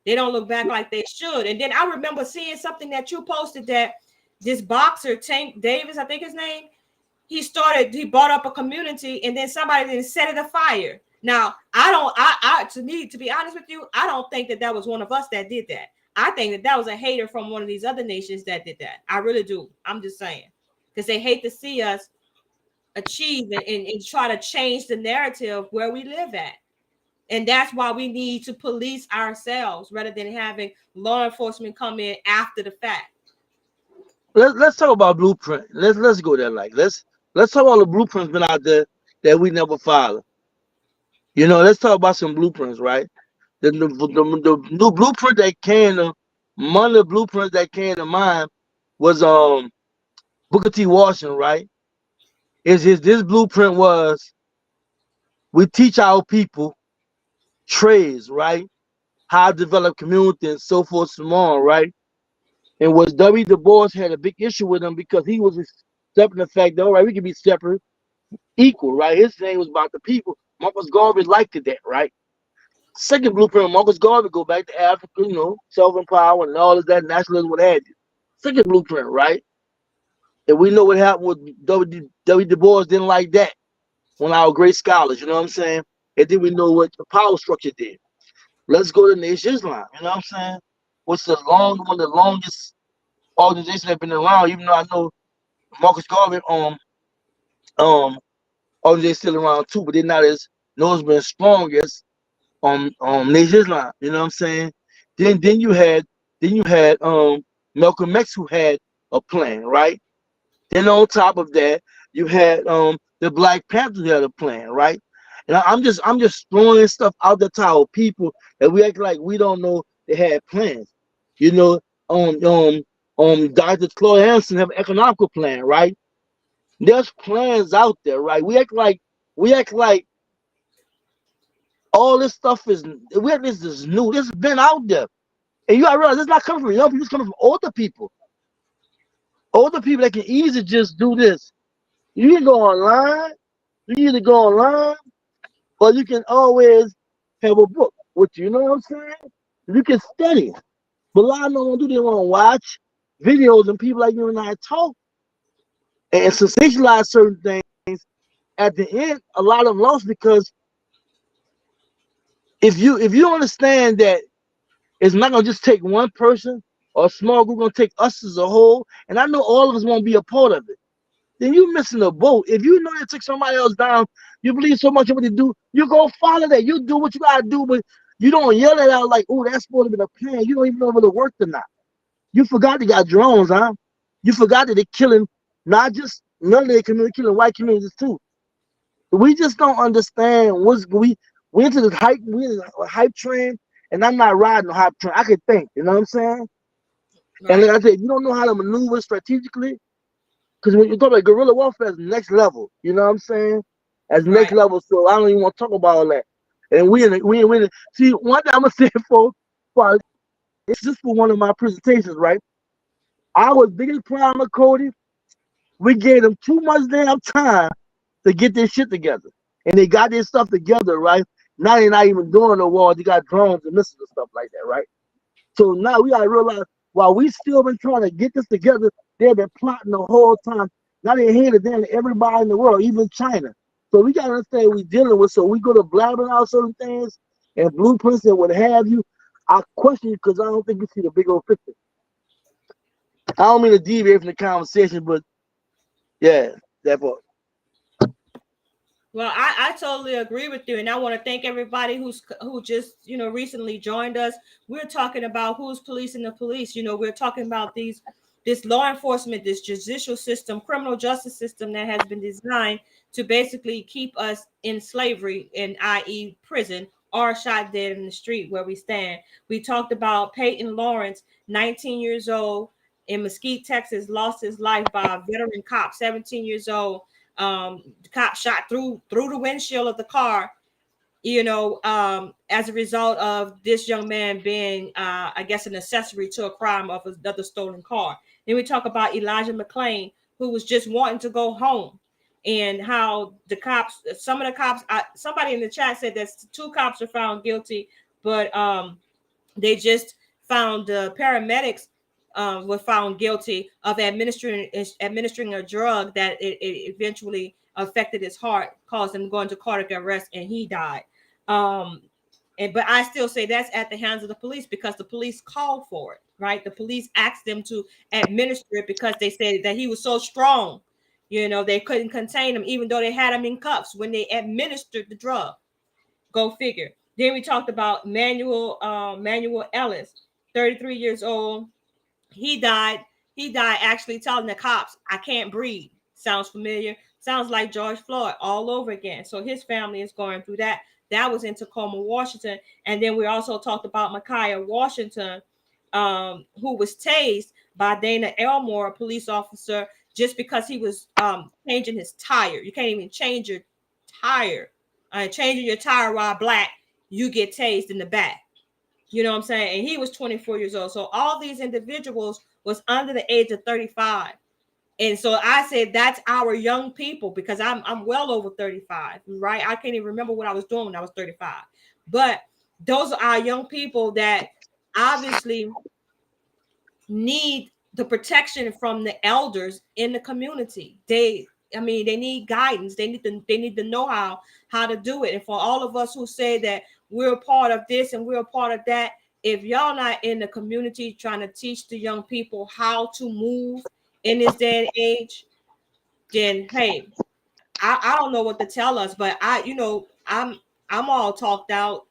They don't look back like they should. And then I remember seeing something that you posted, that this boxer, Tank Davis, I think his name, he bought up a community, and then somebody then set it afire. Now, to be honest with you, I don't think that was one of us that did that. I think that was a hater from one of these other nations that did that. I really do. I'm just saying, because they hate to see us achieve and try to change the narrative where we live at. And that's why we need to police ourselves rather than having law enforcement come in after the fact. Let's talk about blueprint. Let's go there. Like let's talk about the blueprints been out there that we never follow. You know, let's talk about some blueprints, right? The new blueprint that came to one of the blueprints that came to mind was Booker T. Washington, right? This blueprint was, we teach our people trades, right? How to develop community and so forth, so on, right? And was W. Du Bois had a big issue with him, because he was accepting the fact that, all right, we can be separate, equal, right? His thing was about the people. Marcus Garvey liked it, that, right? Second blueprint, Marcus Garvey go back to Africa, you know, self-empowerment and all of that, nationalism, what have you. Second blueprint, right? And we know what happened with W. Du Bois didn't like that, one of our great scholars, you know what I'm saying? And then we know what the power structure did. Let's go to Nation Islam, you know what I'm saying? What's one of the longest organizations that been around, even though I know Marcus Garvey organization still around too, but they're not as noticeable and strong as Nation Islam, you know what I'm saying? Then you had Malcolm X, who had a plan, right? Then on top of that, you had the Black Panthers who had a plan, right? And I'm just throwing stuff out there to our people that we act like we don't know they had plans. You know, Dr. Claude Hanson have an economical plan, right? There's plans out there, right? We act like all this stuff is this is new. This has been out there. And you gotta realize it's not coming from young people, it's coming from older people. Older people that can easily just do this. You can go online, or you can always have a book with you, you know what I'm saying? You can study. But a lot of them don't do, they want to watch videos and people like you and I talk and sensationalize certain things. At the end, a lot of them lost, because if you understand that it's not gonna just take one person or a small group, gonna take us as a whole, and I know all of us won't be a part of it, then you're missing a boat. If you know that took somebody else down, you believe so much in what they do, you go follow that. You do what you gotta do, but you don't yell it out like, oh, that's supposed to be a plan. You don't even know whether it worked or not. You forgot they got drones, huh? You forgot that they're killing not just none of their community, killing white communities too. We just don't understand what's we into this hype train, and I'm not riding the hype train. I can think, you know what I'm saying? And like Right. I said, you don't know how to maneuver strategically, because when you talk about guerrilla warfare, it's next level. You know what I'm saying? As next Right. level. So I don't even want to talk about all that. And see one thing I'm gonna say for it's just for one of my presentations, right? I was biggest problem with Cody. We gave them too much damn time to get this shit together. And they got this stuff together, right? Now they're not even doing the war. They got drones and missiles and stuff like that, right? So now we gotta realize while we still been trying to get this together, they've been plotting the whole time. Now they're handed down to everybody in the world, even China. So we gotta understand what we're dealing with. So we go to blabbing out certain things and blueprints and what have you. I question you because I don't think you see the big old picture. I don't mean to deviate from the conversation, but yeah, that part. Well, I totally agree with you, and I want to thank everybody who just recently joined us. We're talking about who's policing the police. We're talking about this law enforcement, this judicial system, criminal justice system that has been designed to basically keep us in slavery, i.e., prison, or shot dead in the street where we stand. We talked about Peyton Lawrence, 19 years old, in Mesquite, Texas, lost his life by a veteran cop, 17 years old. The cop shot through the windshield of the car, as a result of this young man being, I guess, an accessory to a crime of another stolen car. Then we talk about Elijah McClain, who was just wanting to go home, and how some of the cops, somebody in the chat said that 2 cops were found guilty, but they just found the paramedics were found guilty of administering a drug that it eventually affected his heart, caused him to go into cardiac arrest, and he died. But I still say that's at the hands of the police, because the police called for it, right? The police asked them to administer it because they said that he was so strong, they couldn't contain him, even though they had him in cuffs when they administered the drug. Go figure. Then we talked about Manuel Ellis, 33 years old. He died. He died actually telling the cops, "I can't breathe." Sounds familiar? Sounds like George Floyd all over again. So his family is going through that. That was in Tacoma, Washington. And then we also talked about Micaiah Washington, who was tased by Dana Elmore, a police officer, just because he was changing his tire. You can't even change your tire. Changing your tire while black, you get tased in the back. You know what I'm saying? And he was 24 years old. So all these individuals was under the age of 35. And so I said that's our young people, because I'm well over 35, right? I can't even remember what I was doing when I was 35. But those are our young people that obviously need the protection from the elders in the community. They need guidance. They need to know how to do it. And for all of us who say that we're a part of this and we're a part of that, if y'all not in the community trying to teach the young people how to move in this day and age, then hey, I don't know what to tell us. But I'm all talked out.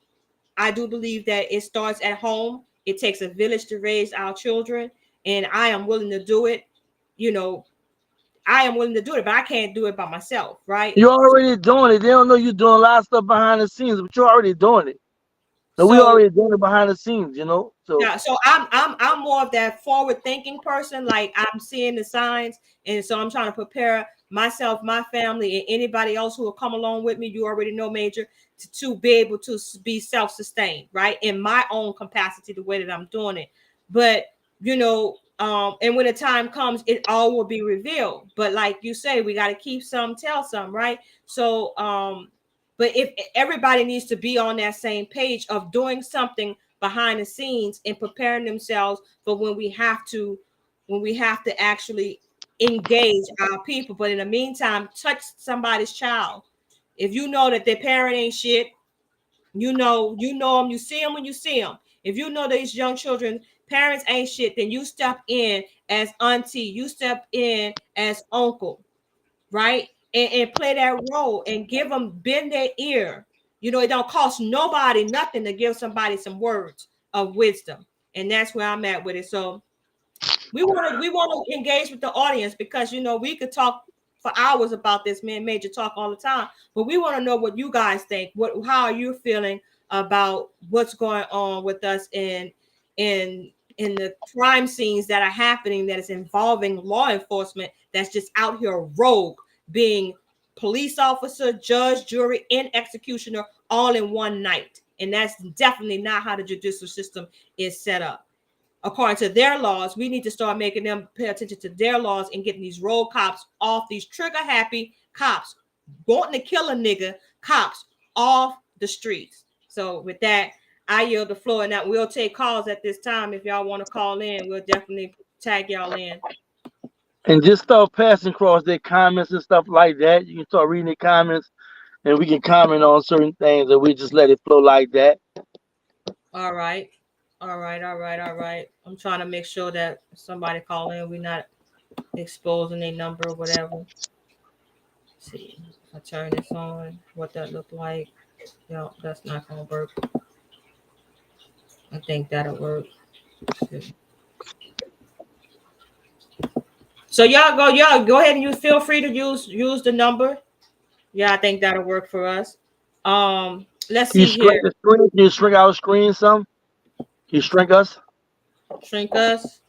I do believe that it starts at home. It takes a village to raise our children, and I am willing to do it. You know, I am willing to do it, but I can't do it by myself, right? You're already doing it. They don't know you're doing a lot of stuff behind the scenes, but you're already doing it. So we So already doing it behind the scenes, So yeah, so I'm more of that forward thinking person. Like, I'm seeing the signs, and so I'm trying to prepare myself, my family, and anybody else who will come along with me. You already know, Major, to be able to be self-sustained, right, in my own capacity, the way that I'm doing it. But and when the time comes, it all will be revealed. But like you say, we got to keep some, tell some, right? So but if everybody needs to be on that same page of doing something behind the scenes and preparing themselves for when we have to actually engage our people. But in the meantime, touch somebody's child. If you know that their parent ain't shit, you know them, you see them when you see them. If you know these young children parents ain't shit, then you step in as auntie, you step in as uncle, right? And play that role and bend their ear. It don't cost nobody nothing to give somebody some words of wisdom. And that's where I'm at with it. So We want to engage with the audience because you know we could talk for hours about this. Me and Major talk all the time, but we want to know what you guys think. How are you feeling about what's going on with us in the crime scenes that are happening that is involving law enforcement that's just out here rogue, being police officer, judge, jury, and executioner all in one night. And that's definitely not how the judicial system is set up. According to their laws, we need to start making them pay attention to their laws and getting these rogue cops off, these trigger happy cops wanting to kill a nigga cops off the streets. So with that, I yield the floor, and that we'll take calls at this time. If y'all want to call in, we'll definitely tag y'all in. And just start passing across their comments and stuff like that. You can start reading their comments, and we can comment on certain things, and we just let it flow like that. All right. I'm trying to make sure that somebody call in, we're not exposing their number or whatever. Let's see, if I turn this on, what that look like. No, that's not gonna work. I think that'll work. So y'all go ahead and feel free to use the number. Yeah, I think that'll work for us. Let's see here. Can you shrink our screen some? Can you shrink us? Shrink us.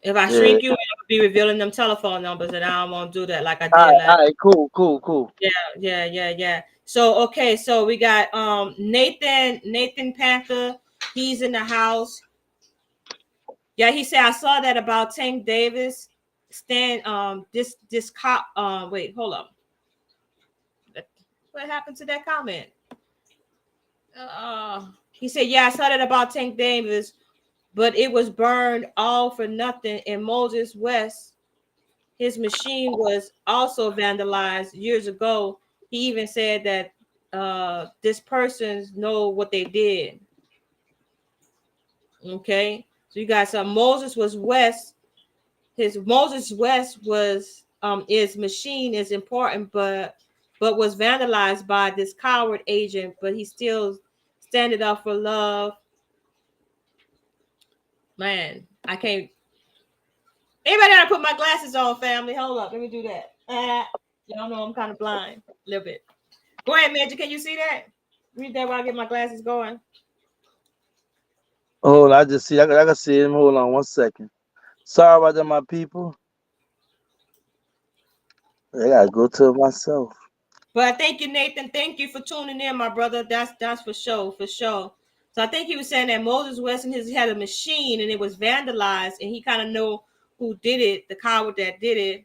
If I shrink you, I'll be revealing them telephone numbers, and I don't want to do that like I did last. All right, cool. Yeah. So okay, so we got Nathan Panther. He's in the house. Yeah, he said I saw that about Tank Davis. This cop. Wait, hold up. What happened to that comment? He said, yeah, I saw that about Tank Davis, but it was burned all for nothing. In Moses West, his machine was also vandalized years ago. He even said that this person's know what they did. Okay, so you got some Moses West. Moses West was his machine is important, but was vandalized by this coward agent, but he still standing up for love. Man, I can't. Anybody gotta put my glasses on, family? Hold up, let me do that. Y'all know I'm kind of blind a little bit. Go ahead, Major. Can you see that? Read that while I get my glasses going. Oh, I just see. I can see him. Hold on 1 second. Sorry about that, my people. I gotta go to it myself. But thank you, Nathan. Thank you for tuning in, my brother. That's for sure, for sure. So I think he was saying that Moses Weston had a machine and it was vandalized, and he kind of know who did it, the coward that did it.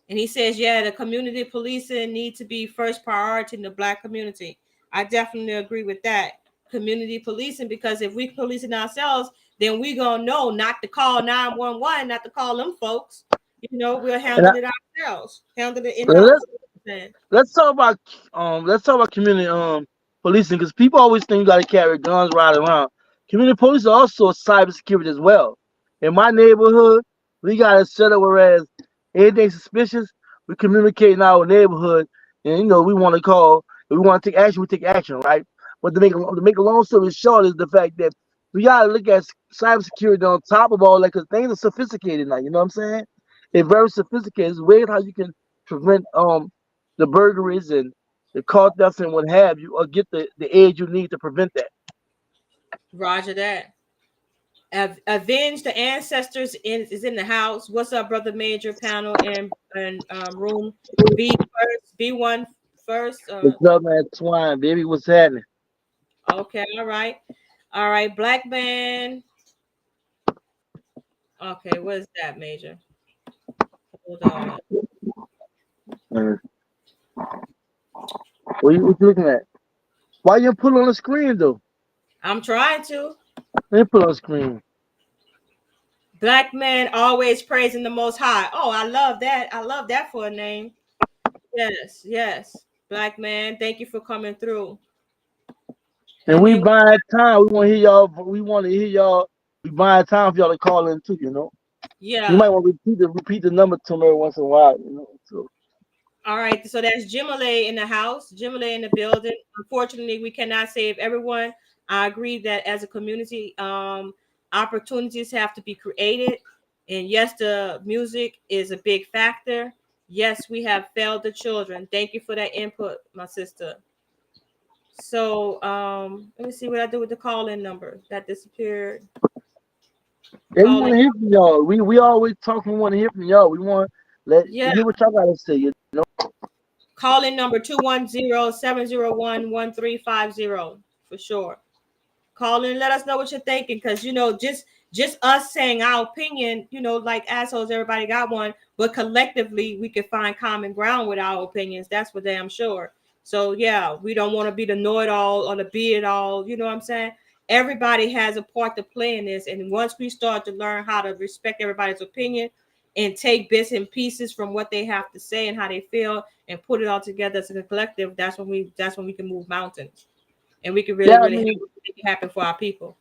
And he says, yeah, the community policing need to be first priority in the Black community. I definitely agree with that. Community policing, because if we policing ourselves, then we gonna know not to call 911, not to call them folks. You know, we'll handle it ourselves. Handle it in-house. Let's talk about community policing, because people always think you got to carry guns right around. Community police are also cybersecurity as well. In my neighborhood, we got it set up whereas anything suspicious, we communicate in our neighborhood, and we want to call. If we want to take action, we take action, right? But to make a long story short is the fact that we gotta look at cybersecurity on top of all that, because things are sophisticated now. You know what I'm saying? It's very sophisticated. It's weird how you can prevent the burglaries and the car thefts and what have you, or get the aid you need to prevent that. Roger that. Avenge the ancestors is in the house. What's up, brother Major? Panel and room B first, B1 first. What's up, man? Twine, baby, what's happening? Okay, all right. Black man. Okay, what is that, Major? Hold on. What you looking at? Why you put it on the screen though? I'm trying to. Let me put it on the screen. Black man always praising the Most High. Oh, I love that. I love that for a name. Yes. Black man, thank you for coming through. And we buying time. We want to hear y'all. We want to hear y'all. We buying time for y'all to call in too. Yeah. You might want to repeat the number to them every once in a while. So. All right. So that's Jimale in the house. Jimale in the building. Unfortunately, we cannot save everyone. I agree that as a community, I opportunities have to be created. And yes, the music is a big factor. Yes, we have failed the children. Thank you for that input, my sister. So let me see what I do with the call-in number that disappeared. They want Calling, to hear from y'all. We always talking. We want to hear from y'all. We want let yeah, hear what y'all got to say. You know, call-in number 210-701-1350 for sure. Call in and let us know what you're thinking, because just us saying our opinion, like assholes, everybody got one, but collectively we can find common ground with our opinions. That's for damn sure. So yeah, we don't want to be the know-it-all or the be-it-all. You know what I'm saying? Everybody has a part to play in this, and once we start to learn how to respect everybody's opinion and take bits and pieces from what they have to say and how they feel and put it all together as a collective, that's when we can move mountains, and we can really yeah, I really mean, make it happen for our people.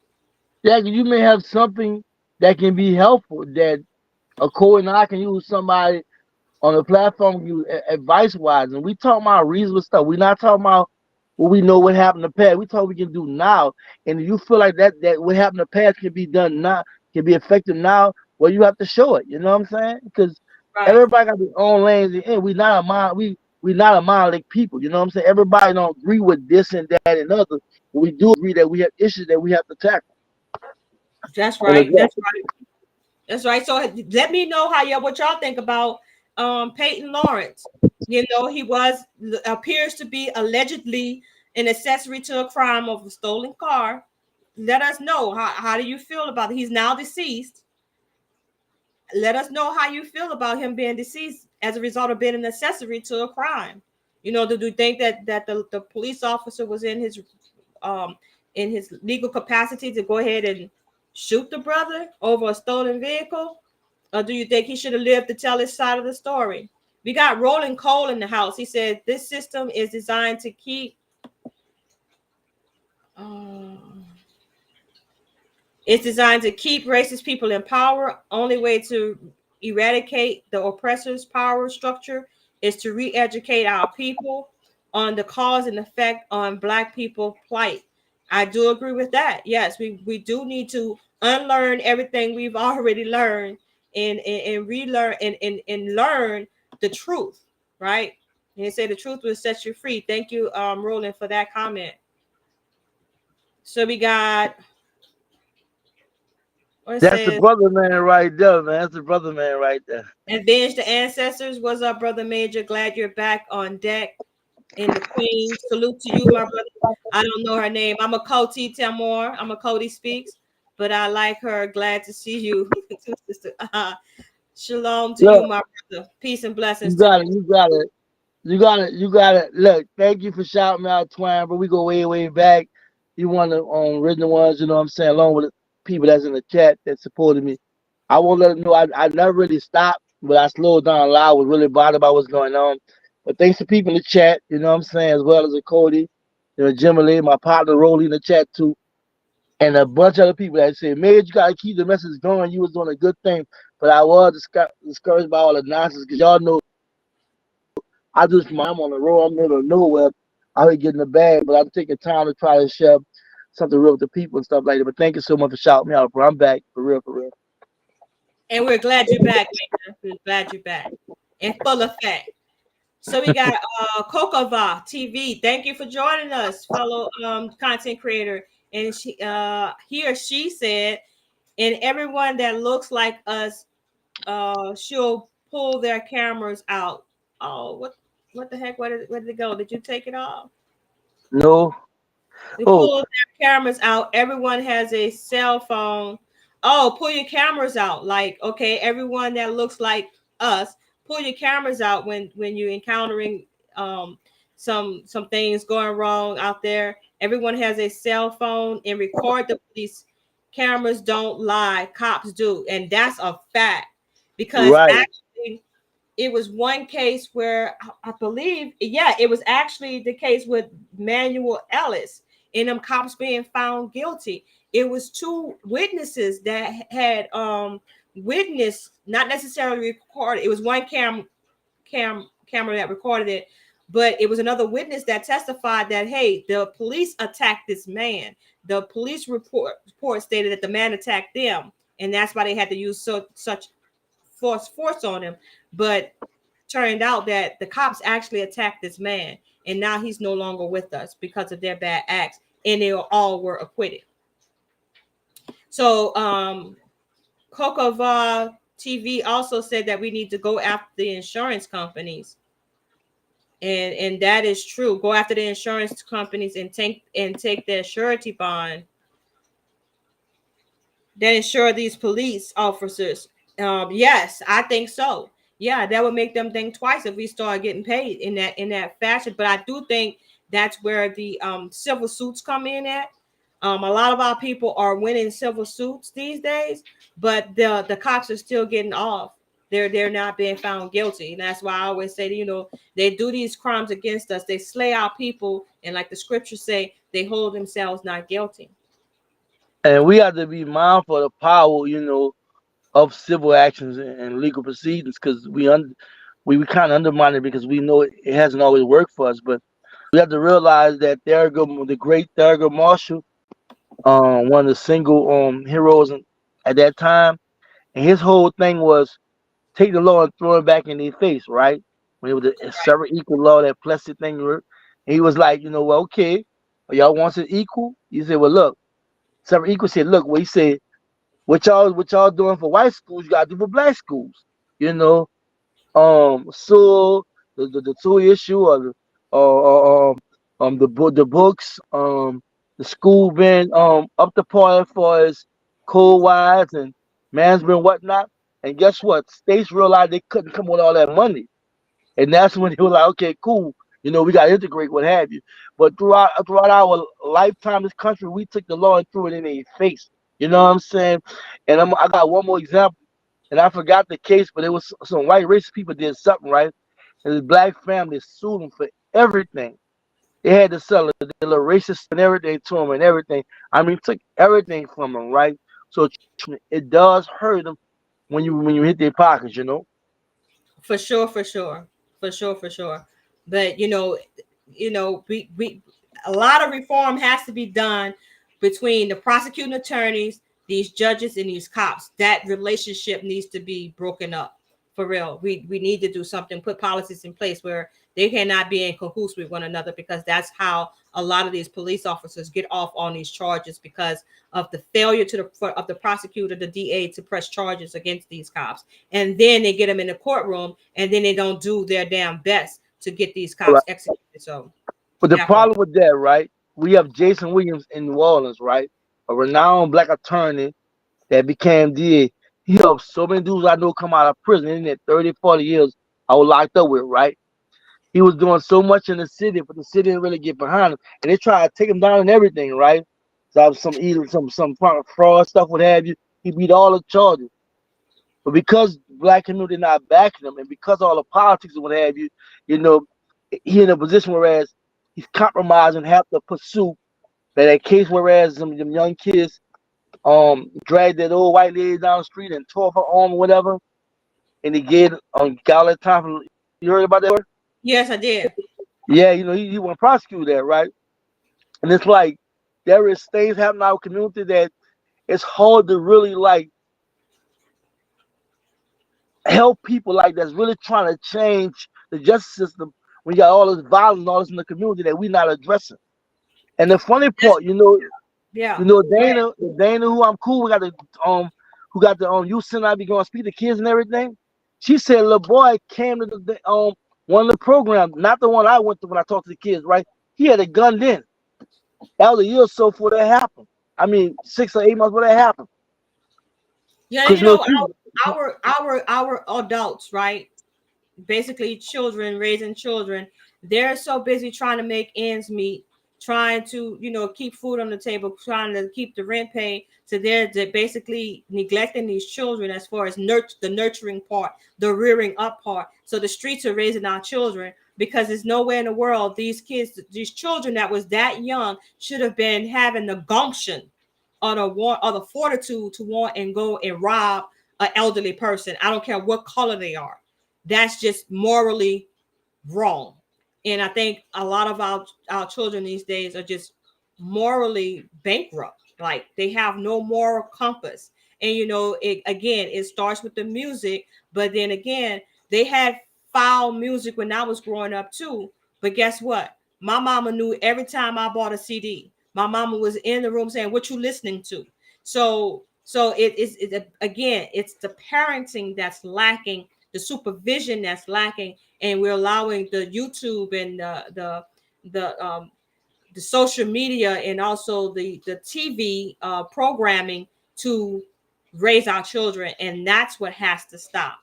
yeah, 'cause you may have something that can be helpful that a Corey and I can use somebody on the platform you advice wise, and we talking about reasonable stuff. We're not talking about what we know what happened in the past. We talk we can do now, and if you feel like that what happened in the past can be done now, can be effective now, well, you have to show it. You know what I'm saying? Because Right. everybody got their own lanes, and we not a monolithic people. You know what I'm saying? Everybody don't agree with this and that and other, but we do agree that we have issues that we have to tackle That's and right. address. That's right. That's right. So let me know what y'all think about Peyton Lawrence. He appears to be allegedly an accessory to a crime of a stolen car. Let us know, how do you feel about it? He's now deceased. Let us know how you feel about him being deceased as a result of being an accessory to a crime. Do you think that the police officer was in his legal capacity to go ahead and shoot the brother over a stolen vehicle? Or do you think he should have lived to tell his side of the story? We got Rolling Cole in the house. He said this system is designed to keep uh, it's designed to keep racist people in power. Only way to eradicate the oppressor's power structure is to re-educate our people on the cause and effect on Black people plight. I do agree with that. Yes, we do need to unlearn everything we've already learned and relearn and learn the truth, right? And they say the truth will set you free. Thank you, Roland, for that comment. So we got what it That's the says. brother man right there, man. That's the brother man right there. Avenge the ancestors. What's up, brother Major? Glad you're back on deck. And the Queen. Salute to you, my brother. I don't know her name. I'm a Cody Tamor. I'm a Cody Speaks, but I like her. Glad to see you, sister. Shalom to you, Look, my brother. Peace and blessings you to got it. you. You got it. You got it. Look, thank you for shouting me out, Twine, but we go way, way back. You one of the original ones, you know what I'm saying, along with the people that's in the chat that supported me. I won't let them know I never really stopped, but I slowed down a lot. I was really bothered about what's going on. But thanks to people in the chat, you know what I'm saying, as well as a Cody, Jimmy Lee, my partner Rolly in the chat too, and a bunch of other people that said, "Major, you gotta keep the message going. You was doing a good thing." But I was discouraged by all the nonsense because y'all know I just I'm on the road. I'm middle of nowhere. Out here getting the bag, but I'm taking time to try to share something real with the people and stuff like that. But thank you so much for shouting me out, bro. I'm back for real, for real. And we're glad you're back, man. We're glad you're back. In full effect. So we got Kokova TV. Thank you for joining us, fellow content creator. And he or she said, and everyone that looks like us, she'll pull their cameras out. Oh, what the heck? Where did it go? Did you take it off? No. They Oh, pull their cameras out. Everyone has a cell phone. Oh, pull your cameras out. Like, okay, everyone that looks like us, pull your cameras out when you're encountering some things going wrong out there. Everyone has a cell phone and record the police. Cameras don't lie, cops do, and that's a fact. Because right. actually, it was one case where I believe, yeah, it was actually the case with Manuel Ellis and them cops being found guilty. It was two witnesses that had witnessed, not necessarily recorded. It was one camera that recorded it, But it was another witness that testified that, hey, the police attacked this man. The police report stated that the man attacked them, and that's why they had to use such force on him. But turned out that the cops actually attacked this man, and now he's no longer with us because of their bad acts, and they all were acquitted. So Kokova TV also said that we need to go after the insurance companies. And that is true. Go after the insurance companies and take their surety bond that insure these police officers. Yes, I think so. Yeah, that would make them think twice if we start getting paid in that fashion. But I do think that's where the civil suits come in at. A lot of our people are winning civil suits these days, but the cops are still getting off. They're not being found guilty. And that's why I always say, they do these crimes against us. They slay our people, and like the scriptures say, they hold themselves not guilty. And we have to be mindful of the power, of civil actions and legal proceedings, because we kind of undermine it because we know it hasn't always worked for us. But we have to realize that the great Thurgood Marshall, one of the single heroes at that time, and his whole thing was take the law and throw it back in their face, right? When it was a separate equal law, that plastic thing, and he was like, well, okay, y'all want it equal? He said, well, look, separate equal said, look, well, he said, what y'all doing for white schools, you gotta do for black schools. So the two issue or the books, the school been up to par as far as code wise and management and whatnot. And guess what? States realized they couldn't come with all that money. And that's when they were like, okay, cool. We got to integrate, what have you. But throughout our lifetime, this country, we took the law and threw it in their face. You know what I'm saying? And I got one more example, and I forgot the case, but it was some white racist people did something, right? And this black family sued them for everything. They had to sell it, the little racist and everything to them and everything. I mean, took everything from them, right? So it does hurt them when you hit their pockets, For sure. But we a lot of reform has to be done between the prosecuting attorneys, these judges, and these cops. That relationship needs to be broken up for real. We need to do something, put policies in place where they cannot be in cahoots with one another, because that's how a lot of these police officers get off on these charges, because of the failure of the prosecutor, the DA, to press charges against these cops. And then they get them in the courtroom, and then they don't do their damn best to get these cops executed. So, but the problem with that, right? We have Jason Williams in New Orleans, right? A renowned black attorney that became DA. He helped so many dudes I know come out of prison in that 30, 40 years I was locked up with, right? He was doing so much in the city, but the city didn't really get behind him. And they tried to take him down and everything, right? So some fraud stuff, what have you. He beat all the charges. But because black community not backing him, and because all the politics and what have you, he in a position whereas he's compromising half the pursuit that case, whereas them young kids dragged that old white lady down the street and tore her arm or whatever, and he got all that time from, you heard about that? Yes, I did. Yeah, he want to prosecute that, right? And it's like there is things happening in our community that it's hard to really like help people like that's really trying to change the justice system when you got all this violence and all this in the community that we're not addressing. And the funny part, yeah, Dana, who I'm cool, who got the youth center I be going to speak to kids and everything. She said, little boy came to the one of the programs, not the one I went to when I talked to the kids, right? He had a gun then. That was a year or so before that happened. I mean, 6 or 8 months before that happened. Yeah, our adults, right? Basically, children, raising children, they're so busy trying to make ends meet, trying to keep food on the table, trying to keep the rent paid. So they're basically neglecting these children as far as the nurturing part, the rearing up part. So the streets are raising our children, because there's nowhere in the world these children that was that young should have been having the gumption or the fortitude to want and go and rob an elderly person. I don't care what color they are. That's just morally wrong. And I think a lot of our children these days are just morally bankrupt. Like they have no moral compass. And it starts with the music, but then again, they had foul music when I was growing up too. But guess what? My mama knew every time I bought a CD. My mama was in the room saying, "What you listening to?" So again, it's the parenting that's lacking, the supervision that's lacking, and we're allowing the YouTube and the social media and also the TV programming to raise our children, and that's what has to stop.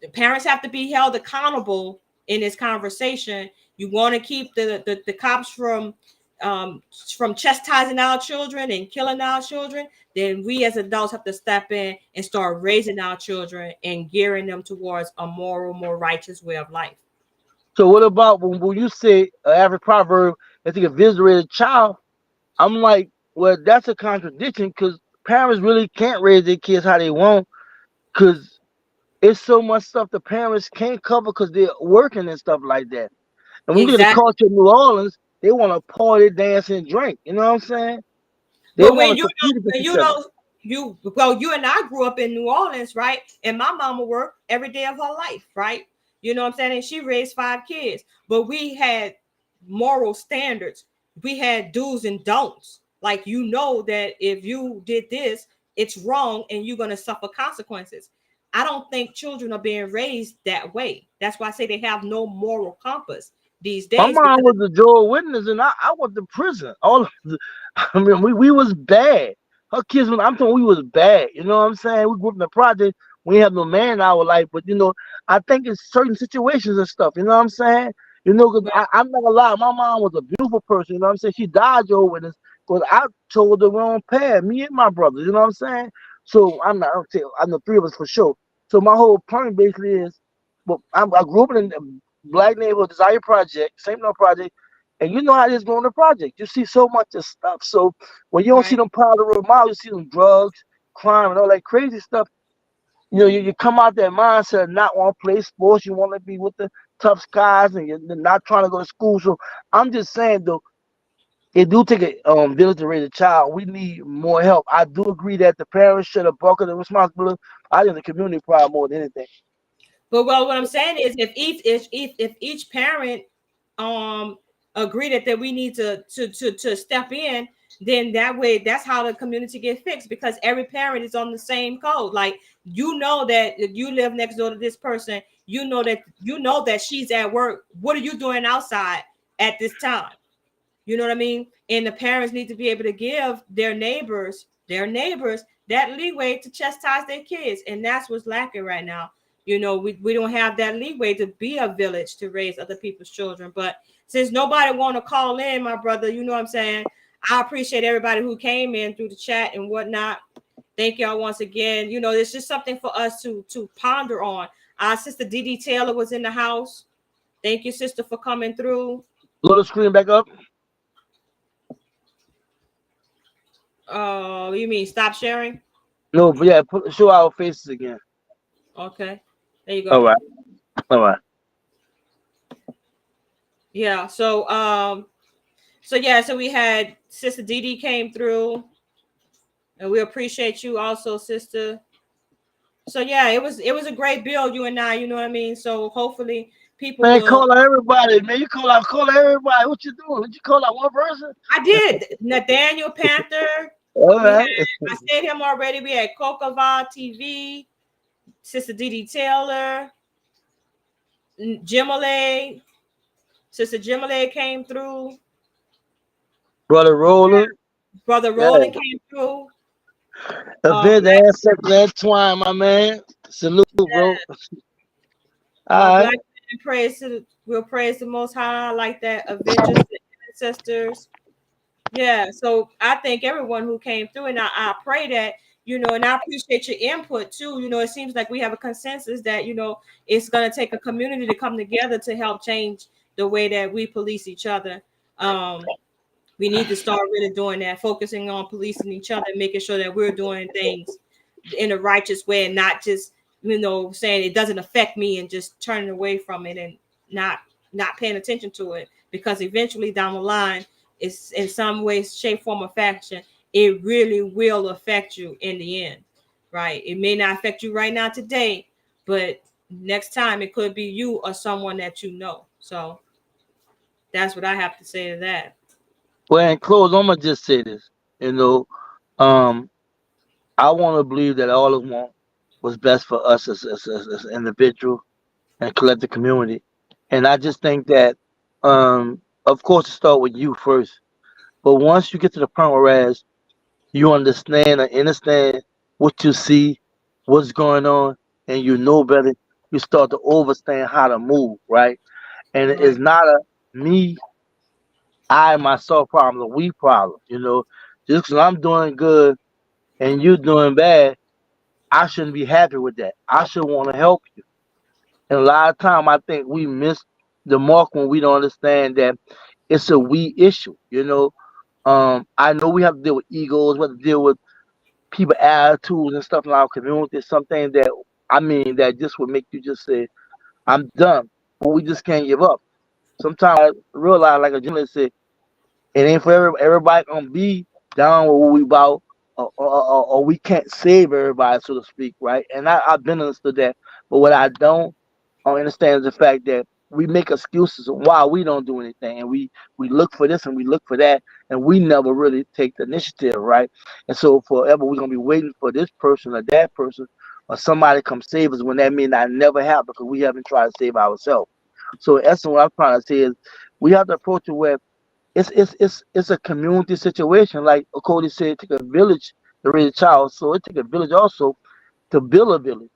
The parents have to be held accountable in this conversation. You want to keep the cops from chastising our children and killing our children, then we as adults have to step in and start raising our children and gearing them towards a moral, more righteous way of life. So what about when you say average proverb, I think a eviscerated child? I'm like, well, that's a contradiction because parents really can't raise their kids how they want because it's so much stuff the parents can't cover because they're working and stuff like that. And when you get the Exactly. culture of New Orleans, they want to party, dance, and drink. You know what I'm saying? They But want when to compete against each other. you and I grew up in New Orleans, right? And my mama worked every day of her life, right? You know what I'm saying? And she raised 5 kids, but we had moral standards. We had do's and don'ts. Like, that if you did this, it's wrong and you're going to suffer consequences. I don't think children are being raised that way. That's why I say they have no moral compass these My days mom because was a Joel Witness, and I went to prison. I mean, we was bad. Her kids, I'm telling you, we was bad. You know what I'm saying? We grew up in the project. We ain't have no man in our life, but I think in certain situations and stuff. You know what I'm saying? Cause I'm not gonna lie, my mom was a beautiful person. You know what I'm saying? She died, Joel Witness, because I told the wrong path. Me and my brothers. You know what I'm saying? So I'm not. I'm the three of us for sure. So my whole point basically is, well, I grew up in Black Neighborhood Desire Project, same no project, and you know how it is going to project. You see so much of stuff. So when you don't see right. them power the road miles, you see them drugs, crime, and all that crazy stuff. You come out that mindset of not want to play sports. You want to be with the tough guys, and you're not trying to go to school. So I'm just saying though, it do take a village to raise a child. We need more help. I do agree that the parents should have buckled the responsibility. I think the community problem more than anything. But what I'm saying is, if each parent um agree that we need to step in, then that way that's how the community get fixed, because every parent is on the same code. Like, that if you live next door to this person, that she's at work. What are you doing outside at this time? You know what I mean? And the parents need to be able to give their neighbors that leeway to chastise their kids. And that's what's lacking right now. We don't have that leeway to be a village to raise other people's children. But since nobody want to call in, my brother, you know what I'm saying? I appreciate everybody who came in through the chat and whatnot. Thank y'all once again. It's just something for us to ponder on. Our sister Dee Taylor was in the house. Thank you, sister, for coming through. Blow the screen back up. You mean stop sharing? No, but yeah, show our faces again. Okay, there you All go. right, all right. Yeah. So we had Sister Dee came through, and we appreciate you also, sister. So yeah, it was a great build, you and I. You know what I mean. So hopefully people Man, will. call out everybody, man. You call out everybody. What you doing? Did you call out one person? I did. Nathaniel Panther. All We had. right. I said him already. We had Kokava TV, Sister Dee Taylor, Jimale. Sister Jimale came through. Brother Roland. Brother Yeah. Roland came through. Event Black, ancestor Antoine, my man. Salute, bro. All Black right. men we'll praise the Most High, like that. Avengers, the ancestors. Yeah. So I thank everyone who came through, and I pray that and I appreciate your input too. It seems like we have a consensus that it's going to take a community to come together to help change the way that we police each other. We need to start really doing that, focusing on policing each other, and making sure that we're doing things in a righteous way, and not just saying it doesn't affect me and just turning away from it and not not paying attention to it, because eventually down the line, it's in some way, shape, form, or fashion, it really will affect you in the end, right? It may not affect you right now today, but next time it could be you or someone that you know. So that's what I have to say to that. Well, in close, I'm gonna just say this. You know, um, I want to believe that all of want was best for us as individual and collective community, and I just think that, of course, it start with you first. But once you get to the point whereas you understand what you see, what's going on, and you know better, you start to understand how to move, right? And it's Right. not a me, I myself problem, a we problem. Just because I'm doing good and you're doing bad, I shouldn't be happy with that. I should want to help you. And a lot of time, I think we miss the mark when we don't understand that it's a we issue. I know we have to deal with egos, we have to deal with people attitudes and stuff in our community. Something that that just would make you just say, "I'm done," but we just can't give up. Sometimes I realize, like a journalist said, it ain't for everybody gonna be down with what we about, or we can't save everybody, so to speak, right? And I've been understood that, but what I don't understand is the fact that we make excuses on why we don't do anything, and we look for this and we look for that, and we never really take the initiative, right? And so forever we're gonna be waiting for this person or that person or somebody to come save us when that may not never happen because we haven't tried to save ourselves. So in essence, what I'm trying to say is we have to approach it where it's a community situation. Like Cody said, it take a village to raise a child. So it take a village also to build a village.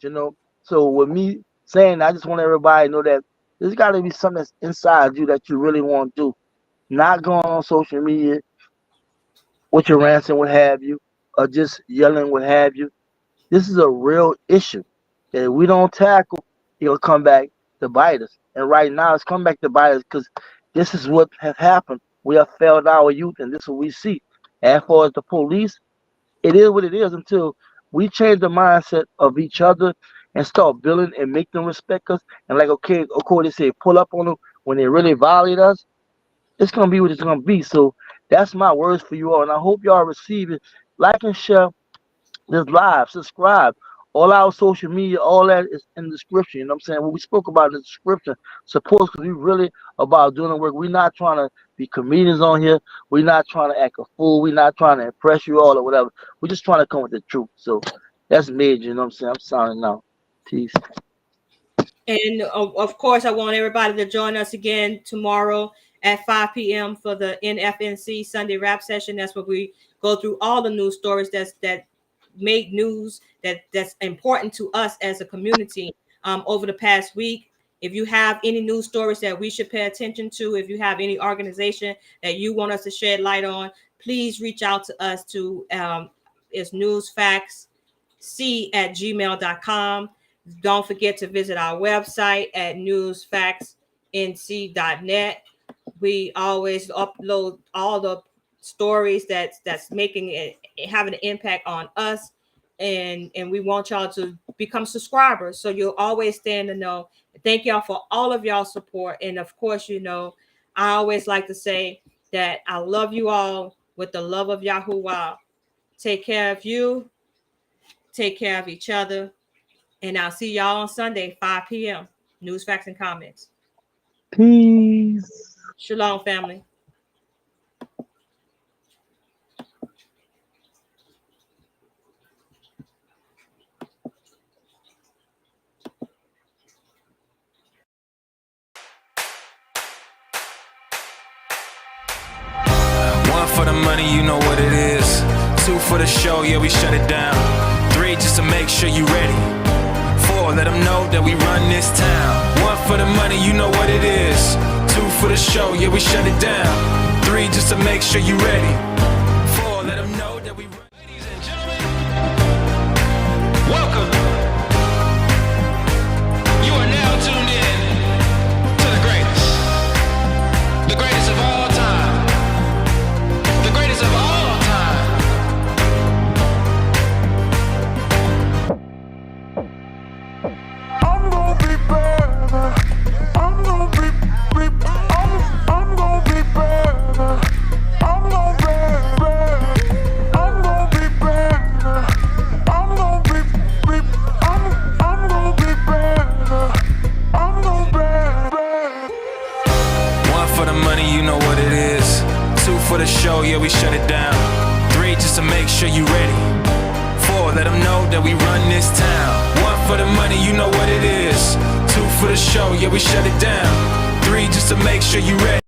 So with me saying, I just want everybody to know that there's got to be something that's inside you that you really want to do. Not going on social media with your ranting, what have you, or just yelling, what have you. This is a real issue that if we don't tackle, it'll come back to bite us. And right now, it's come back to bite us because this is what has happened. We have failed our youth, and this is what we see. As far as the police, it is what it is until we change the mindset of each other and start building and make them respect us. And like, okay, of course, they say pull up on them when they really violate us. It's going to be what it's going to be. So that's my words for you all. And I hope y'all receive it. Like and share this live, subscribe. All our social media, all that is in the description. You know what I'm saying? What we spoke about in the description, support, because we really about doing the work. We're not trying to be comedians on here. We're not trying to act a fool. We're not trying to impress you all or whatever. We're just trying to come with the truth. So that's major. You know what I'm saying? I'm signing out. Peace. And of course, I want everybody to join us again tomorrow at 5 p.m. for the NFNC Sunday Rap Session. That's where we go through all the news stories that make news that's important to us as a community over the past week. If you have any news stories that we should pay attention to, if you have any organization that you want us to shed light on, please reach out to us to it's newsfactsc@gmail.com. Don't forget to visit our website at newsfactsnc.net. We always upload all the stories that's making it having an impact on us, and we want y'all to become subscribers so you'll always stay in the know. Thank y'all for all of y'all support, and of course, I always like to say that I love you all with the love of Yahuwah. Take care of you, take care of each other, and I'll see y'all on Sunday, 5 p.m. News, Facts, and Comments. Peace. Shalom, family. One for the money, you know what it is. Two for the show, yeah, we shut it down. Three, just to make sure you ready. Four, let them know that we run this town. One for the money, you know what it is. Two for the show, yeah, we shut it down. Three, just to make sure you ready. Four, let them know that we run. Ladies and gentlemen, welcome. You are now tuned in to the greatest. The greatest of all time. The greatest of all time. I'm gonna be better. I'm gonna be for the show, yeah, we shut it down. 3, just to make sure you ready. 4, let them know that we run this town. 1 for the money, you know what it is. 2 for the show, yeah, we shut it down. 3, just to make sure you ready.